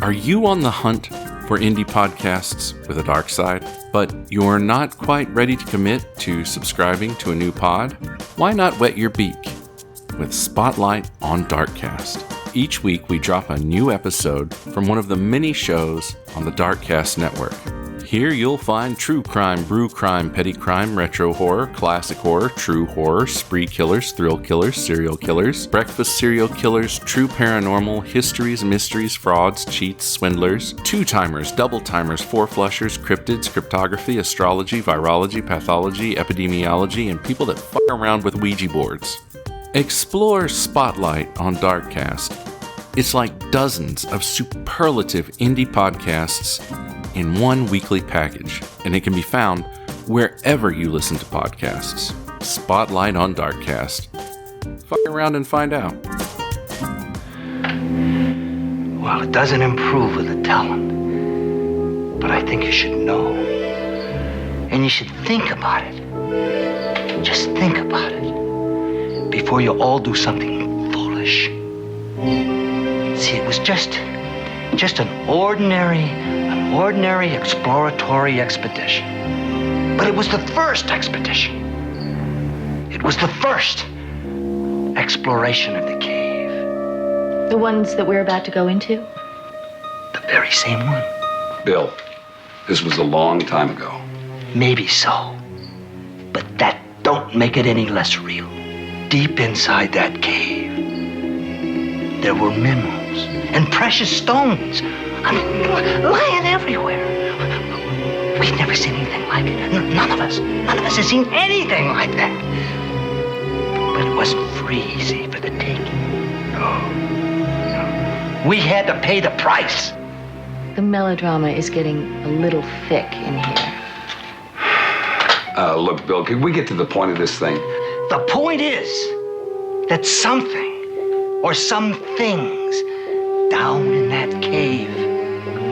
Are you on the hunt for indie podcasts with a dark side, but you're not quite ready to commit to subscribing to a new pod? Why not wet your beak with Spotlight on Darkcast? Each week we drop a new episode from one of the many shows on the Darkcast network. Here you'll find true crime, brew crime, petty crime, retro horror, classic horror, true horror, spree killers, thrill killers, serial killers, breakfast serial killers, true paranormal, histories, mysteries, frauds, cheats, swindlers, two-timers, double-timers, four-flushers, cryptids, cryptography, astrology, virology, pathology, epidemiology, and people that fuck around with Ouija boards. Explore Spotlight on Darkcast. It's like dozens of superlative indie podcasts in one weekly package, and it can be found wherever you listen to podcasts. Spotlight on Darkcast. Fuck around and find out. Well, it doesn't improve with the talent, but I think you should know, and you should think about it. Just think about it before you all do something foolish. See, it was just an ordinary exploratory expedition. But it was the first expedition. It was the first exploration of the cave. The ones that we're about to go into? The very same one. Bill, this was a long time ago. Maybe so. But that don't make it any less real. Deep inside that cave, there were minerals and precious stones. I mean, lying everywhere. We've never seen anything like it. None of us has seen anything like that. But it wasn't free, see, for the taking. No. We had to pay the price. The melodrama is getting a little thick in here. Look, Bill, can we get to the point of this thing? The point is that something or some things down in that cave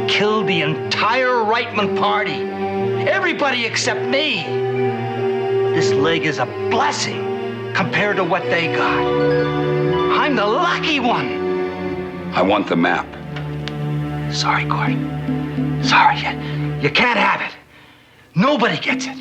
killed the entire Reitman party. Everybody except me. This leg is a blessing compared to what they got. I'm the lucky one. I want the map. Sorry, Corey. Sorry, you can't have it. Nobody gets it.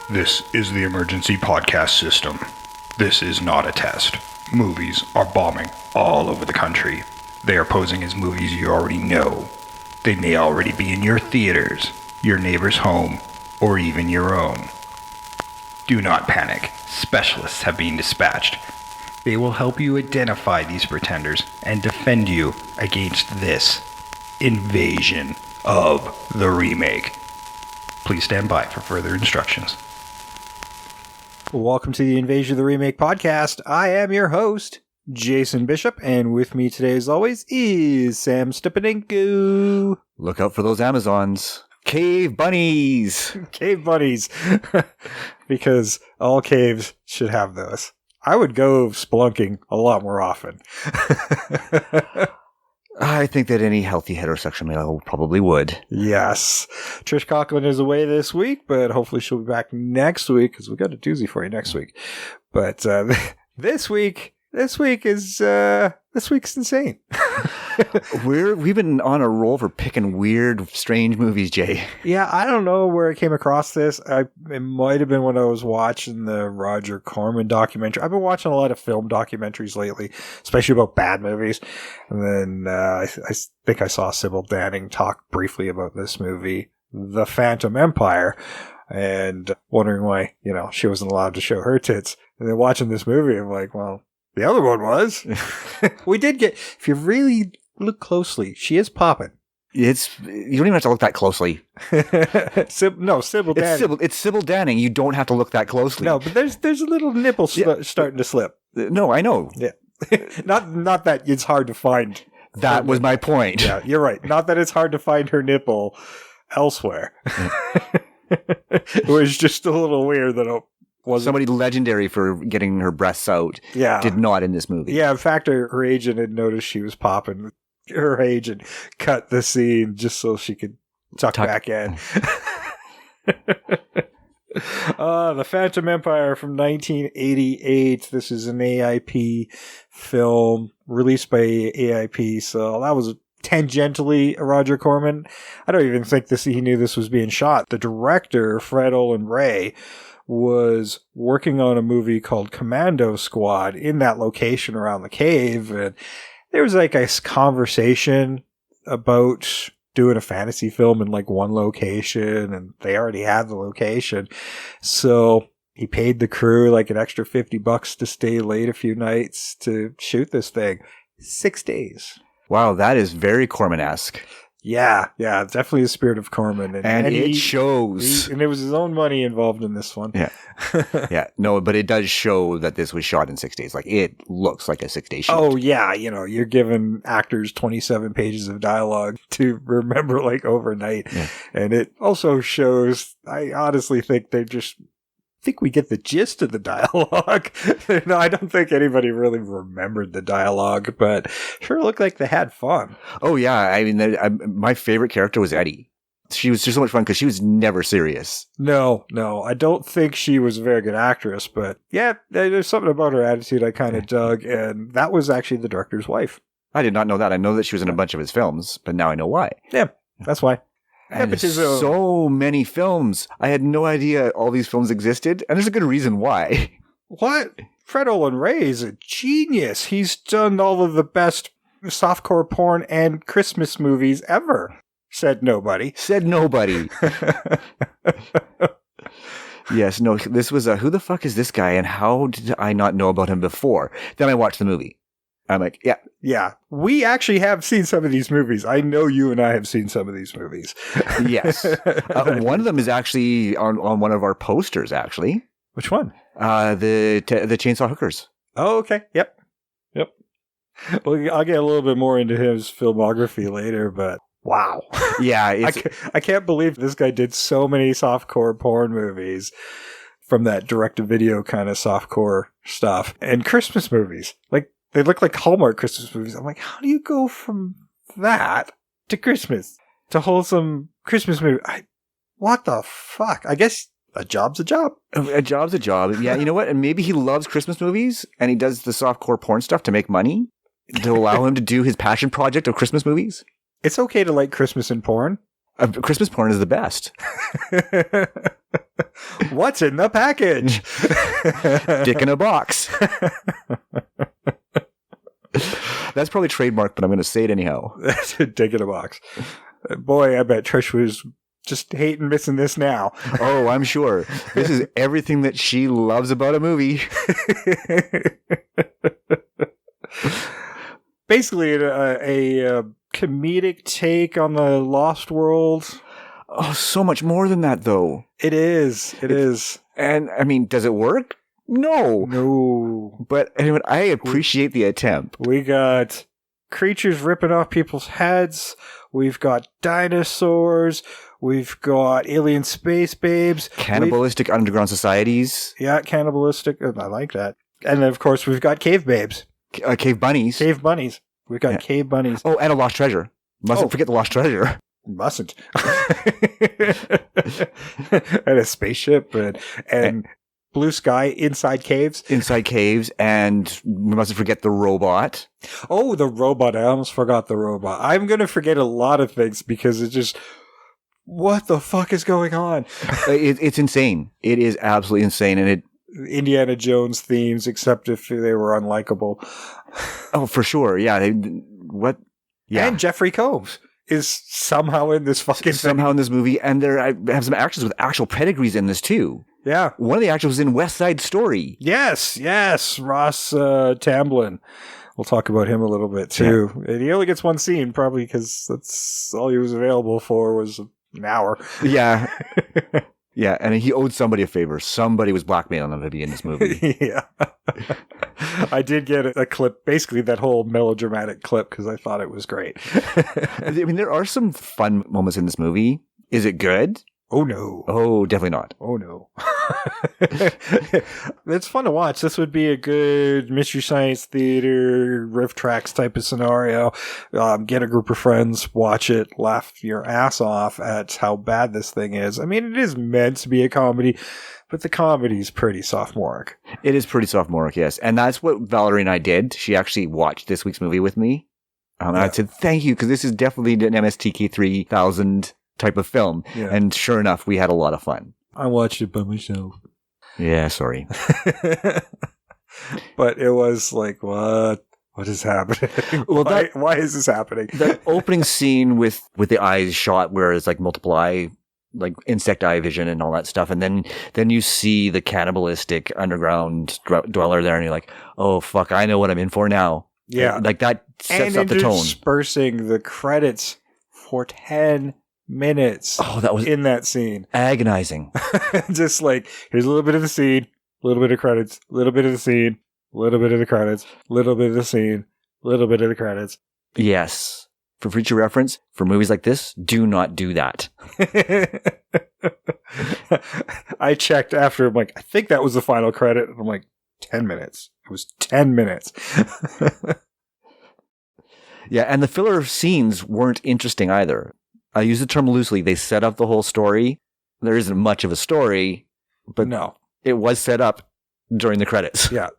This is the emergency podcast system. This is not a test. Movies are bombing all over the country. They are posing as movies you already know. They may already be in your theaters, your neighbor's home, or even your own. Do not panic. Specialists have been dispatched. They will help you identify these pretenders and defend you against this invasion of the remake. Please stand by for further instructions. Welcome to the Invasion of the Remake podcast. I am your host, Jason Bishop, and with me today, as always, is Sam Stepanenko. Look out for those Amazons. Cave bunnies! Cave bunnies. Because all caves should have those. I would go spelunking a lot more often. I think that any healthy heterosexual male probably would. Yes. Trish Conklin is away this week, but hopefully she'll be back next week, because we got a doozy for you next week. But this week's insane. We've been on a roll for picking weird, strange movies, Jay. Yeah, I don't know where I came across this. It might have been when I was watching the Roger Corman documentary. I've been watching a lot of film documentaries lately, especially about bad movies. And then I think I saw Sybil Danning talk briefly about this movie, The Phantom Empire, and wondering why, she wasn't allowed to show her tits. And then watching this movie, I'm like, well, the other one was. We did get, if you really look closely, she is popping. You don't even have to look that closely. Sybil Danning. It's Sybil Danning. You don't have to look that closely. No, but there's a little nipple starting to slip. No, I know. Yeah. Not that it's hard to find. That was my point. Yeah, you're right. Not that it's hard to find her nipple elsewhere. It was just a little weird that it wasn't. Somebody legendary for getting her breasts out did not in this movie. Yeah, in fact, her agent had noticed she was popping. her agent cut the scene just so she could tuck back in. The Phantom Empire from 1988. This is an AIP film released by AIP, so that was tangentially Roger Corman. I don't even think he knew this was being shot. The director, Fred Olen Ray, was working on a movie called Commando Squad in that location around the cave, and there was like a conversation about doing a fantasy film in like one location, and they already had the location. So he paid the crew like an extra $50 to stay late a few nights to shoot this thing. 6 days. Wow, that is very Corman-esque. Yeah, definitely the spirit of Corman. And it shows. And it was his own money involved in this one. Yeah. Yeah, no, but it does show that this was shot in 6 days. Like, it looks like a 6-day shoot. Oh, yeah, you're giving actors 27 pages of dialogue to remember, like, overnight. Yeah. And it also shows, I honestly think we get the gist of the dialogue. No, I don't think anybody really remembered the dialogue, but sure looked like they had fun. Oh, yeah. I mean, my favorite character was Eddie. She was just so much fun because she was never serious. No. I don't think she was a very good actress, but yeah, there's something about her attitude I kind of dug, and that was actually the director's wife. I did not know that. I know that she was in a bunch of his films, but now I know why. Yeah, that's why. And so many films. I had no idea all these films existed, and there's a good reason why. What? Fred Olen Ray is a genius. He's done all of the best softcore porn and Christmas movies ever. Said nobody. Yes, no, this was who the fuck is this guy, and how did I not know about him before? Then I watched the movie. I'm like, yeah. Yeah. We actually have seen some of these movies. I know you and I have seen some of these movies. Yes. One of them is actually on one of our posters, actually. Which one? The Chainsaw Hookers. Oh, okay. Yep. Well, I'll get a little bit more into his filmography later, but wow. Yeah. I can't believe this guy did so many softcore porn movies from that direct-to-video kind of softcore stuff. And Christmas movies. Like, they look like Hallmark Christmas movies. I'm like, how do you go from that to Christmas? To wholesome Christmas movie? What the fuck? I guess a job's a job. A job's a job. Yeah, you know what? And maybe he loves Christmas movies, and he does the softcore porn stuff to make money, to allow him to do his passion project of Christmas movies. It's okay to like Christmas and porn. Christmas porn is the best. What's in the package? Dick in a box. That's probably trademarked, but I'm going to say it anyhow. That's a dick in a box. Boy, I bet Trish was just hating missing this now. Oh, I'm sure. This is everything that she loves about a movie. Basically, a comedic take on the Lost World. Oh, so much more than that, though. It is. And, I mean, does it work? No. But anyway, I appreciate the attempt. We got creatures ripping off people's heads. We've got dinosaurs. We've got alien space babes. Cannibalistic underground societies. Yeah, cannibalistic. I like that. And then, of course, we've got cave babes. Cave bunnies. We've got cave bunnies. Oh, and a lost treasure. Mustn't forget the lost treasure. Mustn't. And a spaceship and blue sky inside caves. And we mustn't forget the robot. Oh, the robot. I almost forgot the robot. I'm going to forget a lot of things because it's just, what the fuck is going on? It's insane. It is absolutely insane. And Indiana Jones themes, except if they were unlikable. Oh, for sure. Yeah. Yeah. And Jeffrey Combs is somehow in this fucking somehow in this movie. And I have some actors with actual pedigrees in this too. Yeah. One of the actors was in West Side Story. Yes. Ross Tamblyn. We'll talk about him a little bit too. Yeah. And he only gets one scene, probably because that's all he was available for was an hour. Yeah. Yeah, and he owed somebody a favor. Somebody was blackmailing him to be in this movie. Yeah. I did get a clip, basically that whole melodramatic clip, because I thought it was great. I mean, there are some fun moments in this movie. Is it good? Oh, no. Oh, definitely not. Oh, no. It's fun to watch. This would be a good Mystery Science Theater, riff tracks type of scenario. Get a group of friends, watch it, laugh your ass off at how bad this thing is. I mean, it is meant to be a comedy, but the comedy is pretty sophomoric. It is pretty sophomoric, yes. And that's what Valerie and I did. She actually watched this week's movie with me. And I said, thank you, because this is definitely an MSTK 3000 type of film. Yeah. And sure enough, we had a lot of fun. I watched it by myself. Yeah, sorry. But it was like, what is happening? Well, why is this happening? The opening scene with the eyes shot where it's like multiply, like insect eye vision and all that stuff. And then you see the cannibalistic underground dweller there and you're like, oh, fuck, I know what I'm in for now. Yeah. Like that sets up the tone. Interspersing the credits for 10 minutes. Oh, that was in that scene. Agonizing. Just like, here's a little bit of the scene, a little bit of credits, a little bit of the scene, a little bit of the credits, a little bit of the scene, a little bit of the credits. Yes. For future reference, for movies like this, do not do that. I checked after, I'm like, I think that was the final credit. And I'm like, 10 minutes. It was 10 minutes. Yeah, and the filler scenes weren't interesting either. I use the term loosely. They set up the whole story. There isn't much of a story, but no, it was set up during the credits. Yeah.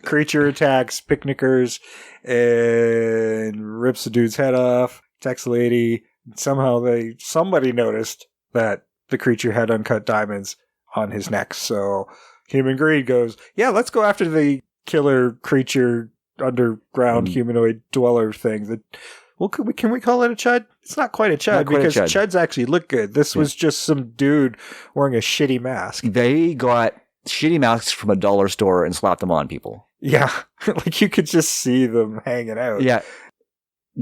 Creature attacks picnickers and rips the dude's head off, attacks the lady. Somehow somebody noticed that the creature had uncut diamonds on his neck. So Human Greed goes, yeah, let's go after the killer creature underground humanoid dweller thing. Well, can we call it a chud? It's not quite a chud because chuds actually look good. This was just some dude wearing a shitty mask. They got shitty masks from a dollar store and slapped them on people. Yeah. Like you could just see them hanging out. Yeah.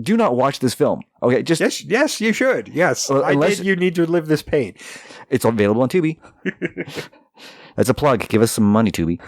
Do not watch this film. Okay, just yes, you should. Yes, you need to live this pain. It's available on Tubi. That's a plug. Give us some money, Tubi.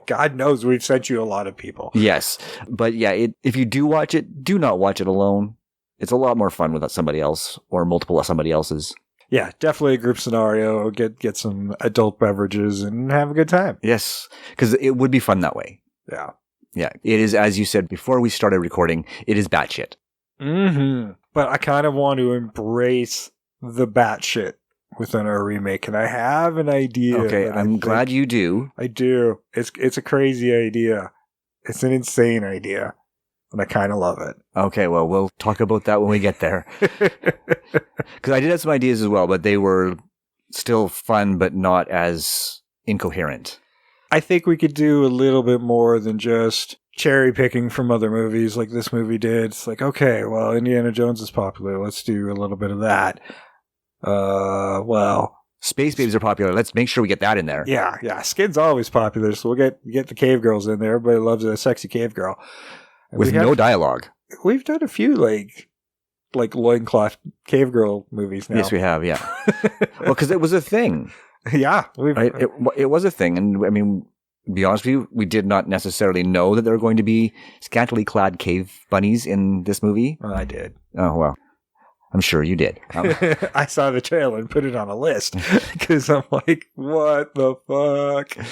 God knows we've sent you a lot of people. Yes, but yeah, if you do watch it, do not watch it alone. It's a lot more fun without somebody else or multiple somebody else's. Yeah, definitely a group scenario. Get some adult beverages and have a good time. Yes, because it would be fun that way. Yeah. Yeah, it is, as you said before we started recording, it is batshit. Mm-hmm. But I kind of want to embrace the batshit within our remake, and I have an idea. Okay, I'm glad you do. I do. It's a crazy idea. It's an insane idea, and I kind of love it. Okay, well, we'll talk about that when we get there. Because I did have some ideas as well, but they were still fun, but not as incoherent. I think we could do a little bit more than just cherry picking from other movies like this movie did. It's like, okay, well, Indiana Jones is popular. Let's do a little bit of that. Well, Space Babies are popular. Let's make sure we get that in there. Yeah. Skin's always popular, so we'll get the cave girls in there. Everybody loves a sexy cave girl. And with no dialogue. We've done a few like loincloth cave girl movies now. Yes, we have, yeah. Well, because it was a thing. Yeah. Right? It was a thing. And I mean, to be honest with you, we did not necessarily know that there were going to be scantily clad cave bunnies in this movie. Well, I did. Oh, well. I'm sure you did. I saw the trailer and put it on a list because I'm like, what the fuck?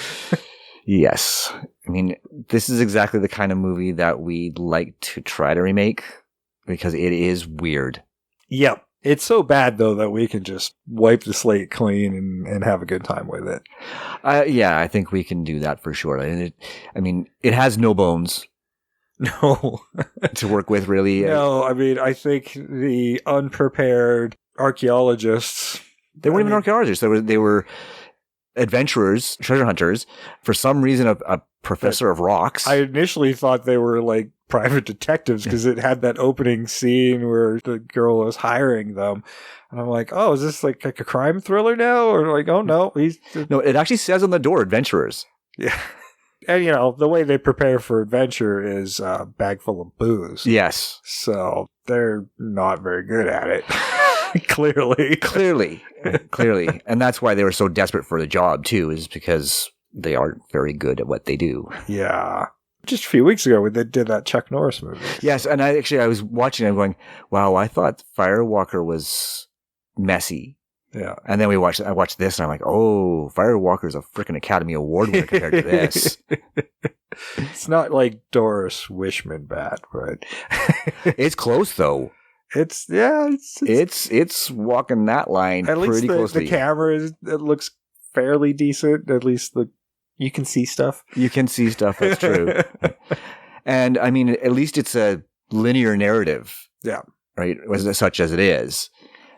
Yes. I mean, this is exactly the kind of movie that we'd like to try to remake because it is weird. Yep. It's so bad, though, that we can just wipe the slate clean and have a good time with it. Yeah, I think we can do that for sure. It has no bones. No. To work with, really. No, I mean, I think the unprepared archaeologists... They weren't even archaeologists. They were adventurers, treasure hunters. For some reason, a professor of rocks. I initially thought they were like private detectives because it had that opening scene where the girl was hiring them. And I'm like, oh, is this like a crime thriller now? Or like, oh, no. No, it actually says on the door, adventurers. Yeah. And, the way they prepare for adventure is a bag full of booze. Yes. So they're not very good at it. Clearly. And that's why they were so desperate for the job, too, is because they aren't very good at what they do. Yeah. Just a few weeks ago, they did that Chuck Norris movie. Yes, and I was watching it and going, wow, I thought Firewalker was messy. Yeah. And then I watched this, and I'm like, oh, Firewalker's a freaking Academy Award winner compared to this. It's not like Doris Wishman bad, but It's close though. it's Walking that line at least pretty closely. the camera it looks fairly decent. At least you can see stuff. You can see stuff. That's true. And I mean, at least it's a linear narrative. Yeah. Right? Such as it is.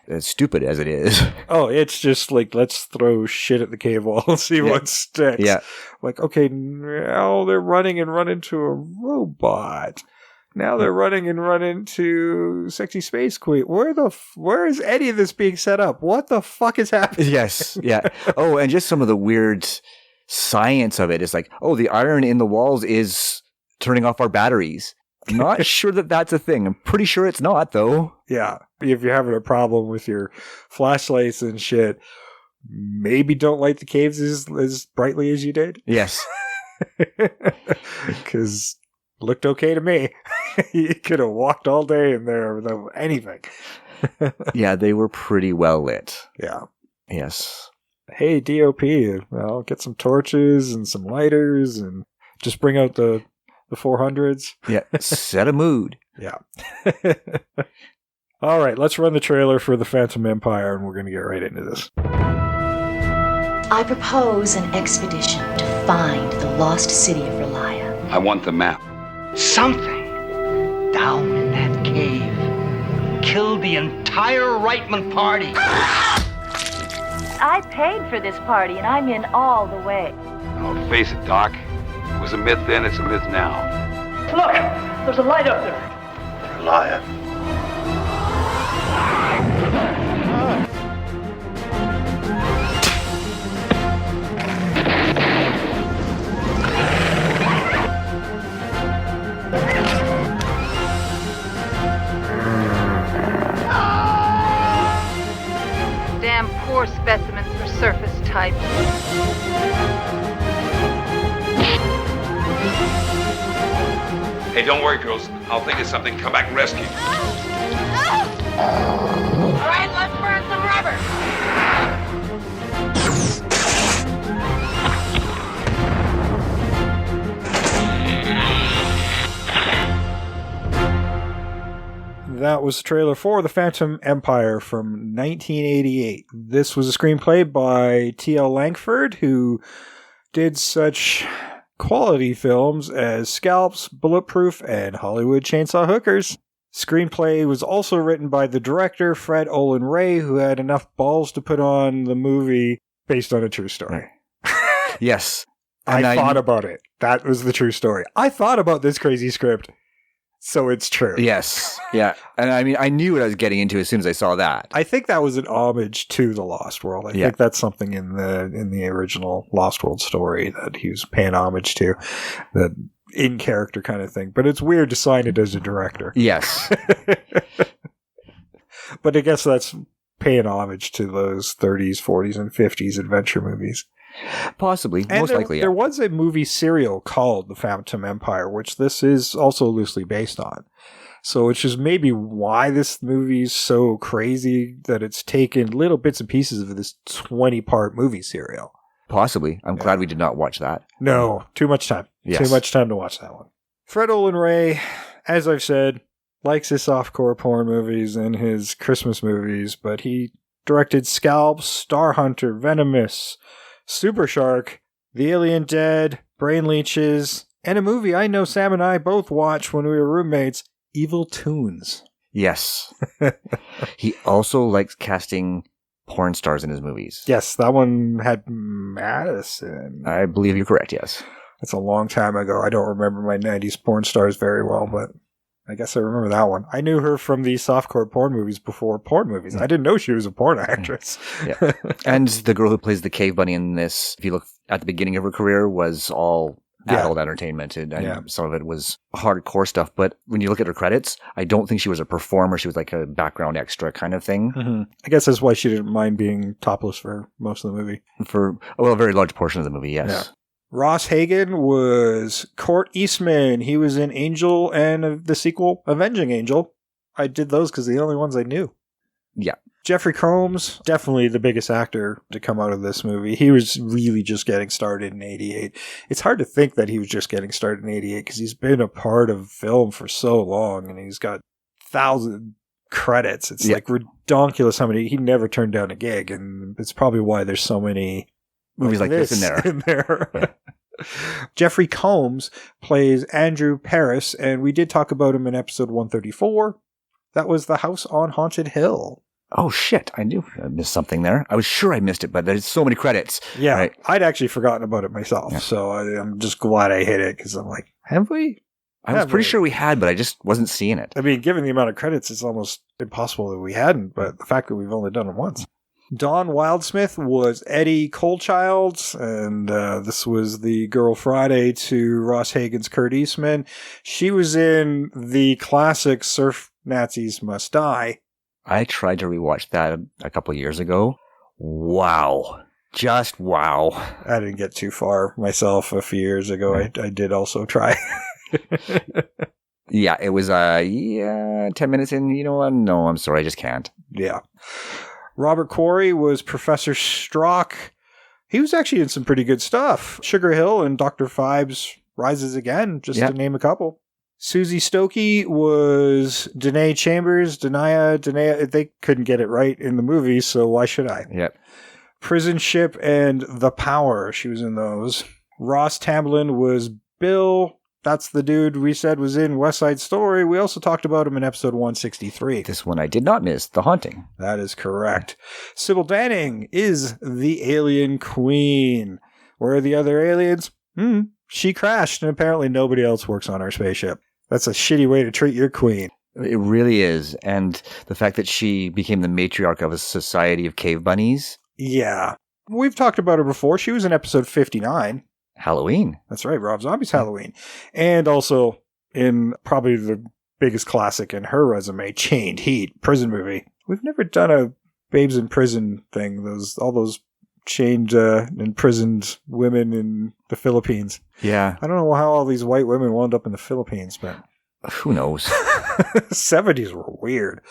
As stupid as it is. Oh, it's just like, let's throw shit at the cave wall and see what sticks. Yeah. Like, okay, now they're running and run into a robot. Now they're running and run into Sexy Space Queen. Where is any of this being set up? What the fuck is happening? Yes. Yeah. Oh, and just some of the weird science of it is like, oh, the iron in the walls is turning off our batteries. I'm not sure that that's a thing. I'm pretty sure it's not, though. Yeah. If you're having a problem with your flashlights and shit, maybe don't light the caves as brightly as you did. Yes. Because looked okay to me. You could have walked all day in there without anything. Yeah, they were pretty well lit. Yeah. Yes. Hey, DOP, well, get some torches and some lighters and just bring out the 400s. Yeah, set a mood. Yeah. All right, let's run the trailer for The Phantom Empire, and we're going to get right into this. I propose an expedition to find the lost city of Relia. I want the map. Something down in that cave killed the entire Reitman party. I paid for this party, and I'm in all the way. Oh, face it, Doc. It was a myth then, it's a myth now. Look! There's a light up there. You're a liar. Damn poor specimens for surface type. Hey, don't worry, girls. I'll think of something and come back and rescue you. All right, let's burn some rubber. That was the trailer for The Phantom Empire from 1988. This was a screenplay by T.L. Langford, who did such quality films as Scalps, Bulletproof, and Hollywood Chainsaw Hookers. Screenplay was also written by the director, Fred Olen Ray, who had enough balls to put on the movie based on a true story. Yes. I thought about it. That was the true story. I thought about this crazy script. So it's true. Yes. Yeah. And I mean, I knew what I was getting into as soon as I saw that. I think that was an homage to The Lost World. I think that's something in the original Lost World story that he was paying homage to, the in character kind of thing. But it's weird to sign it as a director. Yes. But I guess that's paying homage to those 30s, 40s, and 50s adventure movies. Possibly. And most likely, yeah. There was a movie serial called The Phantom Empire, which this is also loosely based on. So which is maybe why this movie is so crazy that it's taken little bits and pieces of this 20-part movie serial. Possibly. I'm glad we did not watch that. No, too much time. Yes. Too much time to watch that one. Fred Olen Ray, as I've said, likes his softcore porn movies and his Christmas movies, but he directed Scalps, Star Hunter, Venomous, Super Shark, The Alien Dead, Brain Leeches, and a movie I know Sam and I both watched when we were roommates, Evil Toons. Yes. He also likes casting porn stars in his movies. Yes, that one had Madison. I believe you're correct, yes. That's a long time ago. I don't remember my 90s porn stars very well, but I guess I remember that one. I knew her from the softcore porn movies before porn movies. I didn't know she was a porn actress. Yeah. And the girl who plays the cave bunny in this, if you look at the beginning of her career, was all adult entertainment. And some of it was hardcore stuff. But when you look at her credits, I don't think she was a performer. She was like a background extra kind of thing. Mm-hmm. I guess that's why she didn't mind being topless for most of the movie. For, a very large portion of the movie, yes. Yeah. Ross Hagen was Court Eastman. He was in Angel and the sequel Avenging Angel. I did those because they're the only ones I knew. Yeah. Jeffrey Combs, definitely the biggest actor to come out of this movie. He was really just getting started in 88. It's hard to think that he was just getting started in 88 because he's been a part of film for so long and he's got 1,000 credits. It's like ridiculous how many. He never turned down a gig, and it's probably why there's so many movies like this in there. Yeah. Jeffrey Combs plays Andrew Paris, and we did talk about him in episode 134. That was The House on Haunted Hill. Oh, shit. I knew I missed something there. I was sure I missed it, but there's so many credits. Yeah. Right? I'd actually forgotten about it myself. So I'm just glad I hit it because I'm like, have we? I was pretty sure we had, but I just wasn't seeing it. I mean, given the amount of credits, it's almost impossible that we hadn't, but the fact that we've only done it once. Dawn Wildsmith was Eddie Colechild, and this was the girl Friday to Ross Hagen's Kurt Eastman. She was in the classic Surf Nazis Must Die. I tried to rewatch that a couple of years ago. Wow. Just wow. I didn't get too far myself a few years ago. I did also try. Yeah, it was 10 minutes in, you know what? No, I'm sorry, I just can't. Yeah. Robert Quarry was Professor Strock. He was actually in some pretty good stuff. Sugar Hill and Dr. Phibes Rises Again, just to name a couple. Susie Stokey was Danae Chambers. Danae, they couldn't get it right in the movie, so why should I? Yep. Prison Ship and The Power. She was in those. Ross Tamblyn was Bill. That's the dude we said was in West Side Story. We also talked about him in episode 163. This one I did not miss, The Haunting. That is correct. Sybil Danning is the alien queen. Where are the other aliens? She crashed, and apparently nobody else works on her spaceship. That's a shitty way to treat your queen. It really is. And the fact that she became the matriarch of a society of cave bunnies. Yeah. We've talked about her before. She was in episode 59. Halloween. That's right, Rob Zombie's Halloween. And also in probably the biggest classic in her resume, Chained Heat, prison movie. We've never done a Babes in Prison thing, all those chained imprisoned women in the Philippines. Yeah. I don't know how all these white women wound up in the Philippines, but who knows? 70s were weird.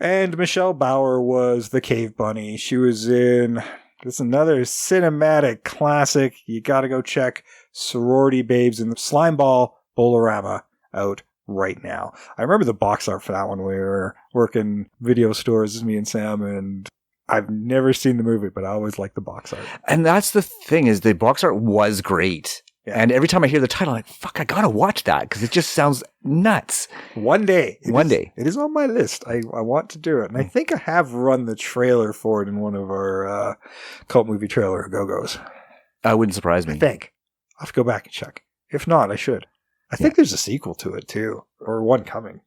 And Michelle Bauer was the Cave Bunny. She was in... This is another cinematic classic. You got to go check Sorority Babes in the Slimeball Bolorama out right now. I remember the box art for that one. We were working video stores, me and Sam, and I've never seen the movie, but I always like the box art. And that's the thing, is the box art was great. Yeah. And every time I hear the title, I'm like, fuck, I got to watch that because it just sounds nuts. One day. It is on my list. I want to do it. And I think I have run the trailer for it in one of our cult movie trailer go-go's. That wouldn't surprise me. I think. I'll have to go back and check. If not, I should. I think there's a sequel to it too. Or one coming.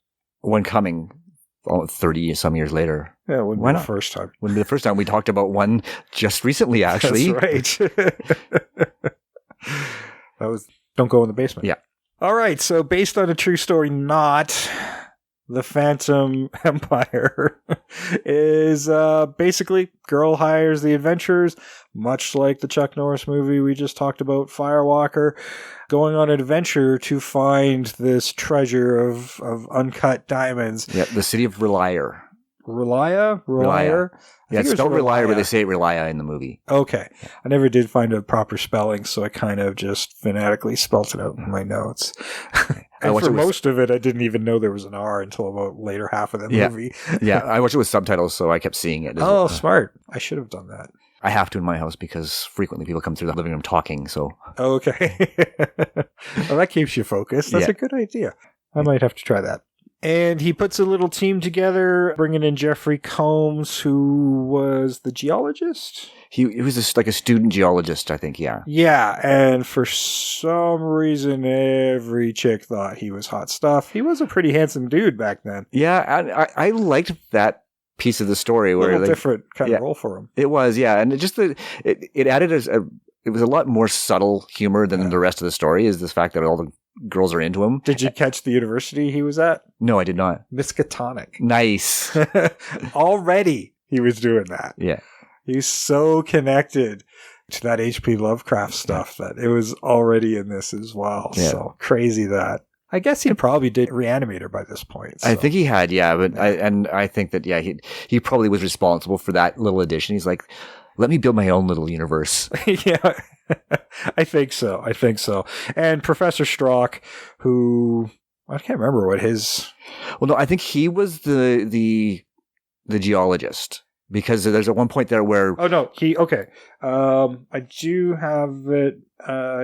30 some years later. Yeah, it wouldn't be the first time. Wouldn't be the first time. We talked about one just recently, actually. That's right. That was Don't Go in the Basement. Yeah. All right. So based on a true story, not the Phantom Empire is basically girl hires the adventurers, much like the Chuck Norris movie we just talked about, Firewalker, going on an adventure to find this treasure of uncut diamonds. Yeah, the city of Relier. Relier? Yeah, it's spelled Relier, but they say Relia in the movie. Okay. I never did find a proper spelling, so I kind of just phonetically spelt it out in my notes. And for most of it, I didn't even know there was an R until about later half of the movie. Yeah, I watched it with subtitles, so I kept seeing it. Oh, smart. I should have done that. I have to in my house because frequently people come through the living room talking, so. Okay. Well, that keeps you focused. That's a good idea. I might have to try that. And he puts a little team together, bringing in Jeffrey Combs, who was the geologist. He was like a student geologist, I think, yeah. Yeah, and for some reason, every chick thought he was hot stuff. He was a pretty handsome dude back then. Yeah, and I liked that piece of the story. Where a little different kind of role for him. It was, yeah. And it just it added it was a lot more subtle humor than the rest of the story, is this fact that all the girls are into him. Did you catch the university he was at? No, I did not. Miskatonic. Nice. Already he was doing that. Yeah. He's so connected to that H.P. Lovecraft stuff that it was already in this as well. Yeah. So crazy that. I guess he probably did Reanimator by this point. So. I think he had, yeah. But I think that, yeah, he probably was responsible for that little addition. He's like, let me build my own little universe. Yeah, I think so. And Professor Strock, who I can't remember what his. Well, no, I think he was the geologist, because there's at one point there where. Oh no, okay. I do have it.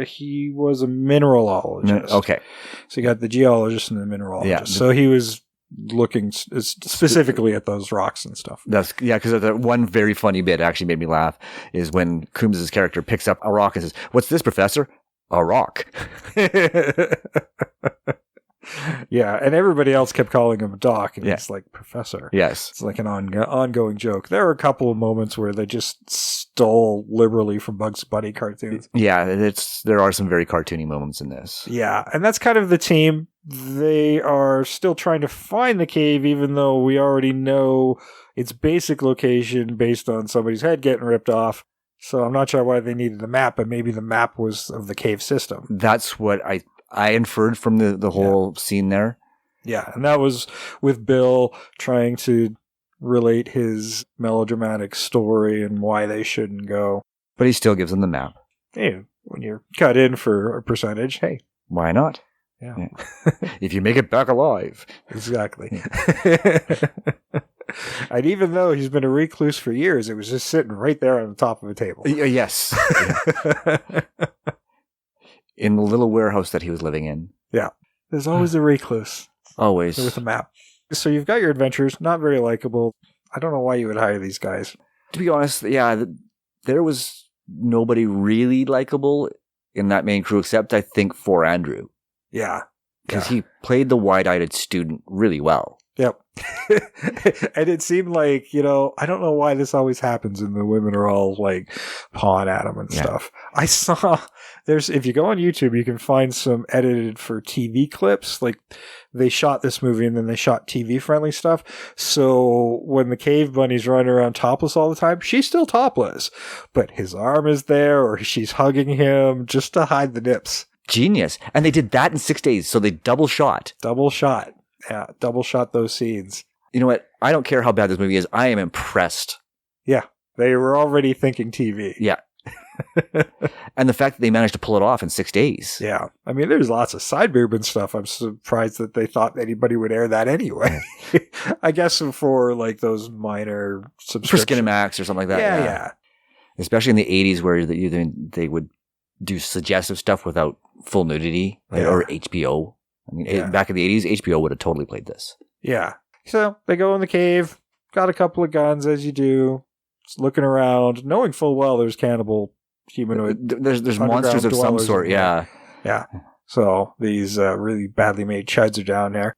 He was a mineralologist. Okay, so you got the geologist and the mineralogist. Yeah. So he was looking specifically at those rocks and stuff. Because the one very funny bit actually made me laugh is when Coombs' character picks up a rock and says, "What's this, Professor?" "A rock." Yeah, and everybody else kept calling him Doc, and he's like, Professor. Yes. It's like an ongoing joke. There were a couple of moments where they just stole liberally from Bugs Bunny cartoons. Yeah, there are some very cartoony moments in this. Yeah, and that's kind of the team. They are still trying to find the cave, even though we already know its basic location based on somebody's head getting ripped off. So I'm not sure why they needed the map, but maybe the map was of the cave system. That's what I inferred from the whole scene there. Yeah, and that was with Bill trying to relate his melodramatic story and why they shouldn't go. But he still gives them the map. Hey, when you're cut in for a percentage, hey. Why not? Yeah. If you make it back alive. Exactly. And even though he's been a recluse for years, it was just sitting right there on the top of a table. Yes. In the little warehouse that he was living in. Yeah. There's always a recluse. Always. With a map. So you've got your adventures, not very likable. I don't know why you would hire these guys. To be honest, yeah, there was nobody really likable in that main crew, except I think for Andrew. Yeah. Because he played the wide-eyed student really well. Yep. And it seemed like, I don't know why this always happens and the women are all like pawing at him and stuff. I saw if you go on YouTube, you can find some edited for TV clips. Like they shot this movie and then they shot TV friendly stuff. So when the cave bunny's running around topless all the time, she's still topless, but his arm is there or she's hugging him just to hide the nips. Genius. And they did that in 6 days. So they double shot. Yeah, double shot those scenes. You know what? I don't care how bad this movie is. I am impressed. Yeah, they were already thinking TV. Yeah. And the fact that they managed to pull it off in 6 days. Yeah. I mean, there's lots of side boob and stuff. I'm surprised that they thought anybody would air that anyway. I guess for like those minor subscriptions. For Skinamax or something like that. Yeah. Especially in the 80s where they would do suggestive stuff without full nudity, or HBO. I mean, back in the 80s, HBO would have totally played this. Yeah. So they go in the cave, got a couple of guns as you do, just looking around, knowing full well there's cannibal humanoid. There's monsters of some sort, yeah. Yeah. So these really badly made chuds are down there.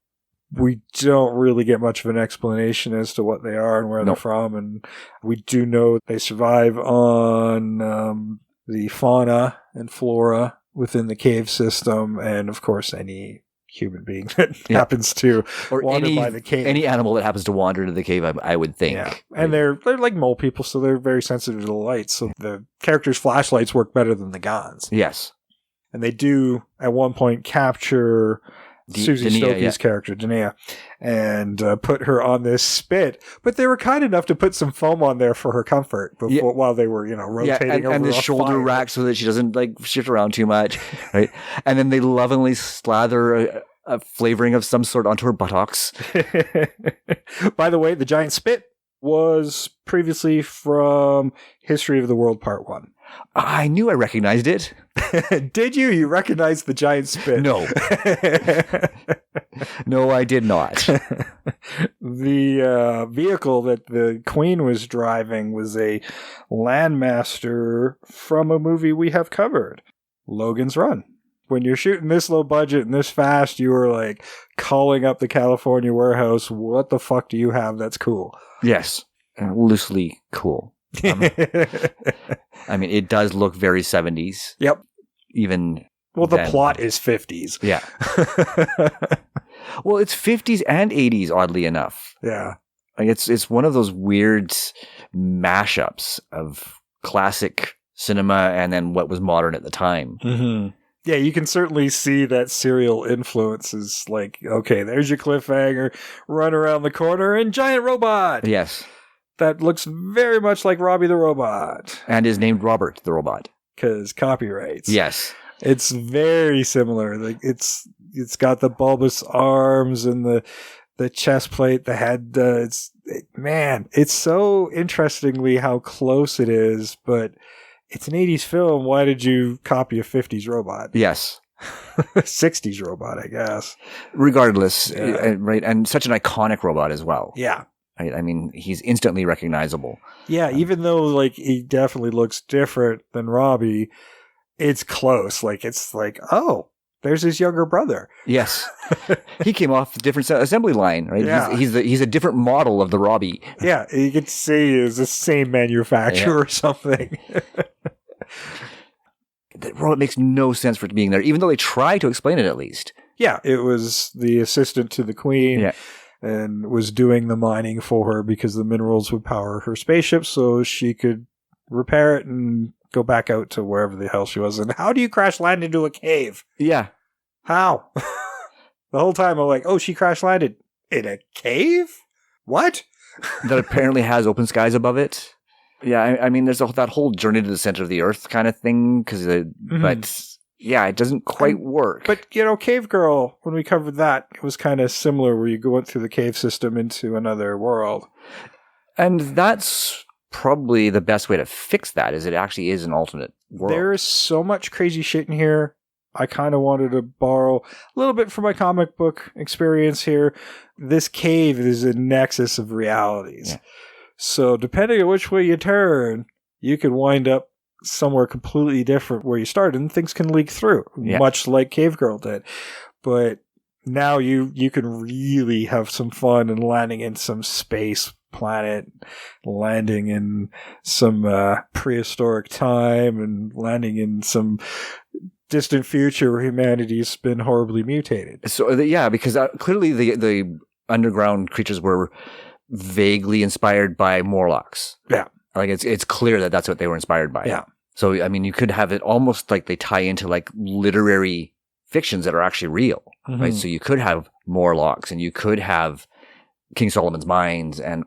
We don't really get much of an explanation as to what they are and where they're from. And we do know they survive on the fauna and flora within the cave system. And of course, any human being that happens to wander by the cave. Any animal that happens to wander into the cave, I would think. Yeah. And they're like mole people, so they're very sensitive to the light. So the characters' flashlights work better than the guns. Yes. And they do, at one point, capture Susie Stokey's character, Danae, and put her on this spit. But they were kind enough to put some foam on there for her comfort while they were, rotating over and the shoulder rack so that she doesn't shift around too much, right? And then they lovingly slather a flavoring of some sort onto her buttocks. By the way, the giant spit was previously from History of the World Part 1. I knew I recognized it. Did you? You recognized the giant spit? No. No, I did not. The vehicle that the Queen was driving was a Landmaster from a movie we have covered, Logan's Run. When you're shooting this low budget and this fast, you are like calling up the California warehouse. What the fuck do you have that's cool? Yes. Loosely cool. I mean, it does look very 70s. Yep. Even the plot is 50s. Yeah. Well, it's 50s and 80s, oddly enough. Yeah. Like it's one of those weird mashups of classic cinema and then what was modern at the time. Mm-hmm. Yeah, you can certainly see that serial influence is like, okay, there's your cliffhanger, run around the corner, and giant robot. Yes. That looks very much like Robbie the Robot. And is named Robert the Robot. Because copyrights. Yes. It's very similar. Like it's got the bulbous arms and the chest plate, the head. It's so interestingly how close it is, but it's an 80s film. Why did you copy a 50s robot? Yes. 60s robot, I guess. Regardless, right? And such an iconic robot as well. Yeah. Right? I mean, he's instantly recognizable. Yeah, even though like he definitely looks different than Robbie, it's close. Like it's like, oh, there's his younger brother. Yes. He came off a different assembly line, right? Yeah. He's a different model of the Robbie. Yeah, you could see it's the same manufacturer or something. That robot makes no sense for it being there, even though they try to explain it at least. Yeah, it was the assistant to the queen and was doing the mining for her because the minerals would power her spaceship so she could repair it and go back out to wherever the hell she was. And how do you crash land into a cave? Yeah. How? The whole time I'm like, oh, she crash landed in a cave? What? That apparently has open skies above it. Yeah, I mean, there's that whole journey to the center of the earth kind of thing, but yeah, it doesn't quite work. But, Cave Girl, when we covered that, it was kind of similar where you go through the cave system into another world. And that's probably the best way to fix that, is it actually is an alternate world. There is so much crazy shit in here. I kind of wanted to borrow a little bit from my comic book experience here. This cave is a nexus of realities. Yeah. So depending on which way you turn, you could wind up somewhere completely different where you started, and things can leak through, much like Cave Girl did. But now you can really have some fun and landing in some space planet, landing in some prehistoric time, and landing in some distant future where humanity's been horribly mutated. So because clearly the underground creatures were vaguely inspired by Morlocks. Yeah. Like it's clear that that's what they were inspired by. Yeah. So, I mean, you could have it almost like they tie into like literary fictions that are actually real, right? So you could have Morlocks and you could have King Solomon's Mines and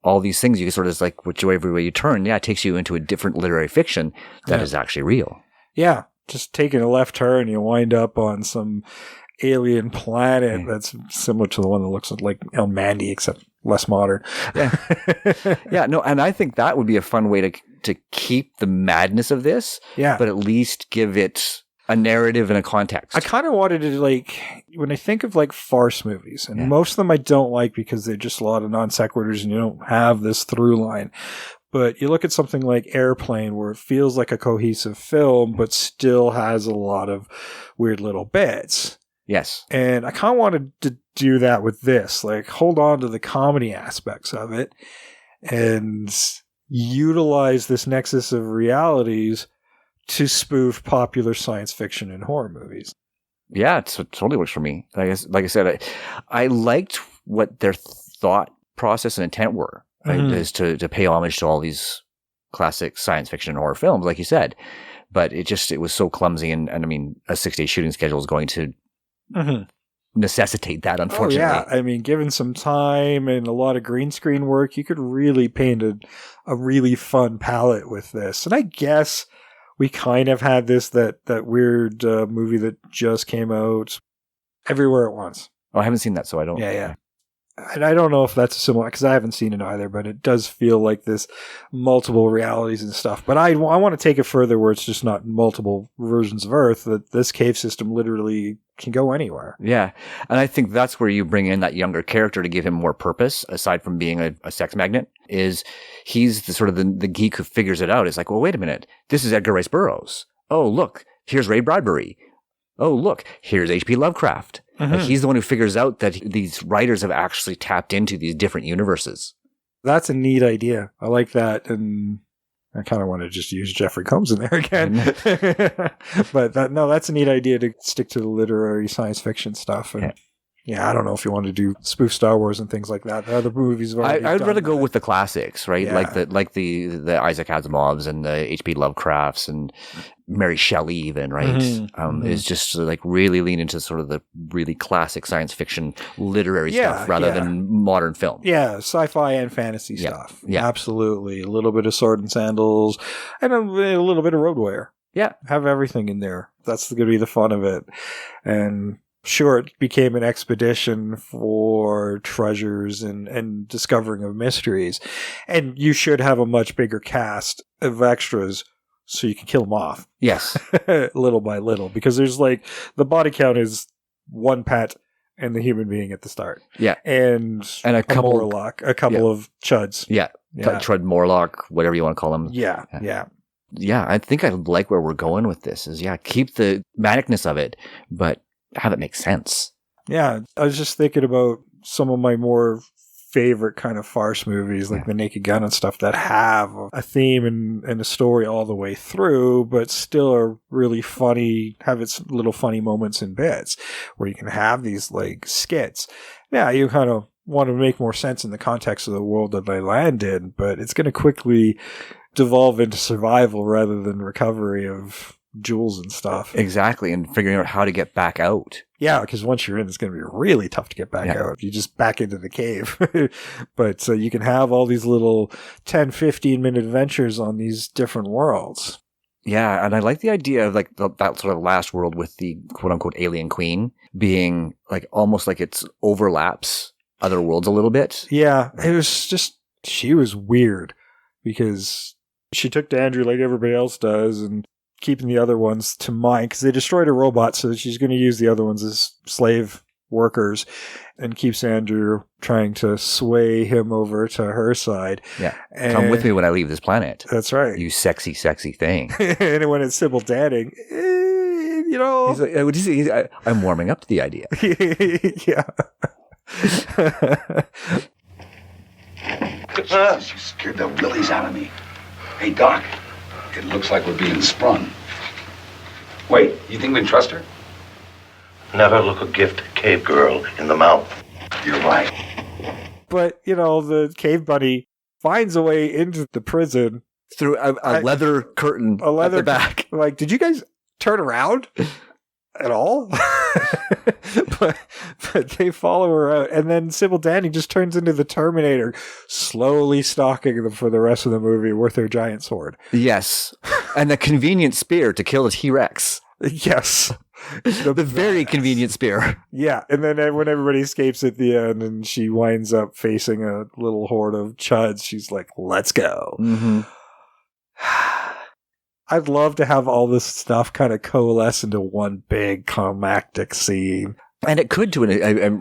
all these things. You can sort of like whichever way you turn, it takes you into a different literary fiction that is actually real. Yeah. Just taking a left turn, you wind up on some alien planet that's similar to the one that looks like El Mandy, except less modern. Yeah, no, and I think that would be a fun way to keep the madness of this, but at least give it a narrative and a context. I kind of wanted to, like, when I think of like farce movies, and most of them I don't like because they're just a lot of non sequiturs and you don't have this through line. But you look at something like Airplane, where it feels like a cohesive film, but still has a lot of weird little bits. Yes. And I kind of wanted to do that with this, like hold on to the comedy aspects of it and utilize this nexus of realities to spoof popular science fiction and horror movies. Yeah, it totally works for me. Like I said, I liked what their thought process and intent were, right? Is to pay homage to all these classic science fiction and horror films, like you said. But it was so clumsy, and I mean, a 6-day shooting schedule is going to necessitate that, unfortunately. Oh, yeah. I mean, given some time and a lot of green screen work, you could really paint a really fun palette with this. And I guess we kind of had that weird movie that just came out, Everywhere at Once. Oh, I haven't seen that, so I don't. Yeah. And I don't know if that's similar, because I haven't seen it either, but it does feel like this multiple realities and stuff. But I want to take it further where it's just not multiple versions of Earth, that this cave system literally can go anywhere. Yeah. And I think that's where you bring in that younger character to give him more purpose, aside from being a sex magnet, is he's the geek who figures it out. It's like, well, wait a minute. This is Edgar Rice Burroughs. Oh, look, here's Ray Bradbury. Oh, look, here's H.P. Lovecraft. Like, he's the one who figures out that these writers have actually tapped into these different universes. That's a neat idea. I like that. And I kind of want to just use Jeffrey Combs in there again. But that's a neat idea to stick to the literary science fiction stuff. And Yeah, I don't know if you want to do spoof Star Wars and things like that. The other movies have already I'd done rather go that. with the classics, right? Yeah. Like the Isaac Asimovs and the H.P. Lovecrafts and Mary Shelley, even, right? Is just like really lean into sort of the really classic science fiction literary stuff rather than modern film. Yeah, sci-fi and fantasy stuff. Yeah, absolutely. A little bit of Sword and Sandals and a little bit of Road Warrior. Yeah, have everything in there. That's going to be the fun of it. And sure, it became an expedition for treasures and discovering of mysteries. And you should have a much bigger cast of extras so you can kill them off. Yes. Little by little. Because there's like, the body count is one pet and the human being at the start. Yeah. And a couple Morlock, a couple of Chuds. Yeah. Chud Morlock, whatever you want to call them. Yeah. Yeah, I think I like where we're going with this is, keep the manicness of it, but have it make sense. Yeah, I was just thinking about some of my more favorite kind of farce movies, like The Naked Gun and stuff, that have a theme and a story all the way through, but still are really funny, have its little funny moments and bits, where you can have these like skits. Yeah, you kind of want to make more sense in the context of the world that they land in, but it's going to quickly devolve into survival rather than recovery of jewels and stuff. Exactly, and figuring out how to get back out. Yeah, because once you're in, it's going to be really tough to get back out. You just back into the cave. But you can have all these little 10, 15-minute adventures on these different worlds. Yeah, and I like the idea of like that sort of last world with the quote-unquote alien queen being like almost like it overlaps other worlds a little bit. Yeah, it was just, she was weird because she took to Andrew like everybody else does and keeping the other ones to mind because they destroyed a robot, so she's going to use the other ones as slave workers and keeps Andrew trying to sway him over to her side. Yeah. Come with me when I leave this planet. That's right. You sexy, sexy thing. And when it's Sybil Danning, you know. He's like, I'm warming up to the idea. Yeah. You scared the willies out of me. Hey, Doc, it looks like we're being sprung. Wait, you think we can trust her? Never look a gift cave girl in the mouth. You're right. But, the cave bunny finds a way into the prison. Through a leather curtain at the back. Like, did you guys turn around at all? but they follow her out, and then Sybil Danning just turns into the Terminator, slowly stalking them for the rest of the movie with her giant sword. Yes, and the convenient spear to kill a T-Rex. Yes, the very convenient spear. Yeah, and then when everybody escapes at the end, and she winds up facing a little horde of Chuds, she's like, "Let's go." Mm-hmm. I'd love to have all this stuff kind of coalesce into one big climactic scene. And it could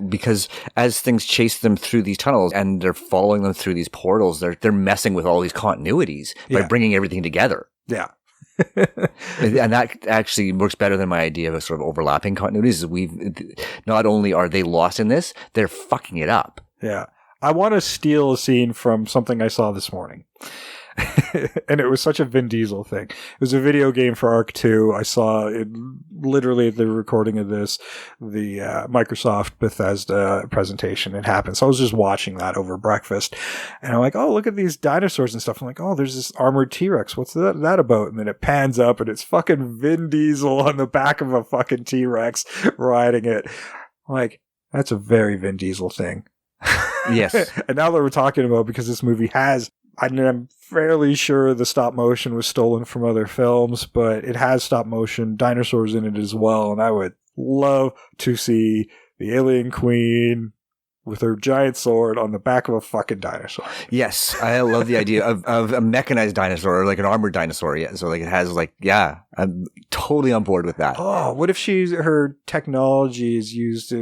because as things chase them through these tunnels and they're following them through these portals, they're messing with all these continuities by bringing everything together. Yeah. And that actually works better than my idea of sort of overlapping continuities. Not only are they lost in this, they're fucking it up. Yeah. I want to steal a scene from something I saw this morning. And it was such a Vin Diesel thing. It was a video game for Arc 2. I saw it literally at the recording of this, the Microsoft Bethesda presentation. It happened. So I was just watching that over breakfast. And I'm like, oh, look at these dinosaurs and stuff. I'm like, oh, there's this armored T-Rex. What's that about? And then it pans up and it's fucking Vin Diesel on the back of a fucking T-Rex riding it. I'm like, that's a very Vin Diesel thing. Yes. And now that we're talking about, because this movie has, I'm fairly sure the stop motion was stolen from other films, but it has stop motion dinosaurs in it as well. And I would love to see the alien queen with her giant sword on the back of a fucking dinosaur. Yes. I love the idea of a mechanized dinosaur or like an armored dinosaur. Yeah. So like it has like, I'm totally on board with that. Oh, what if her technology is used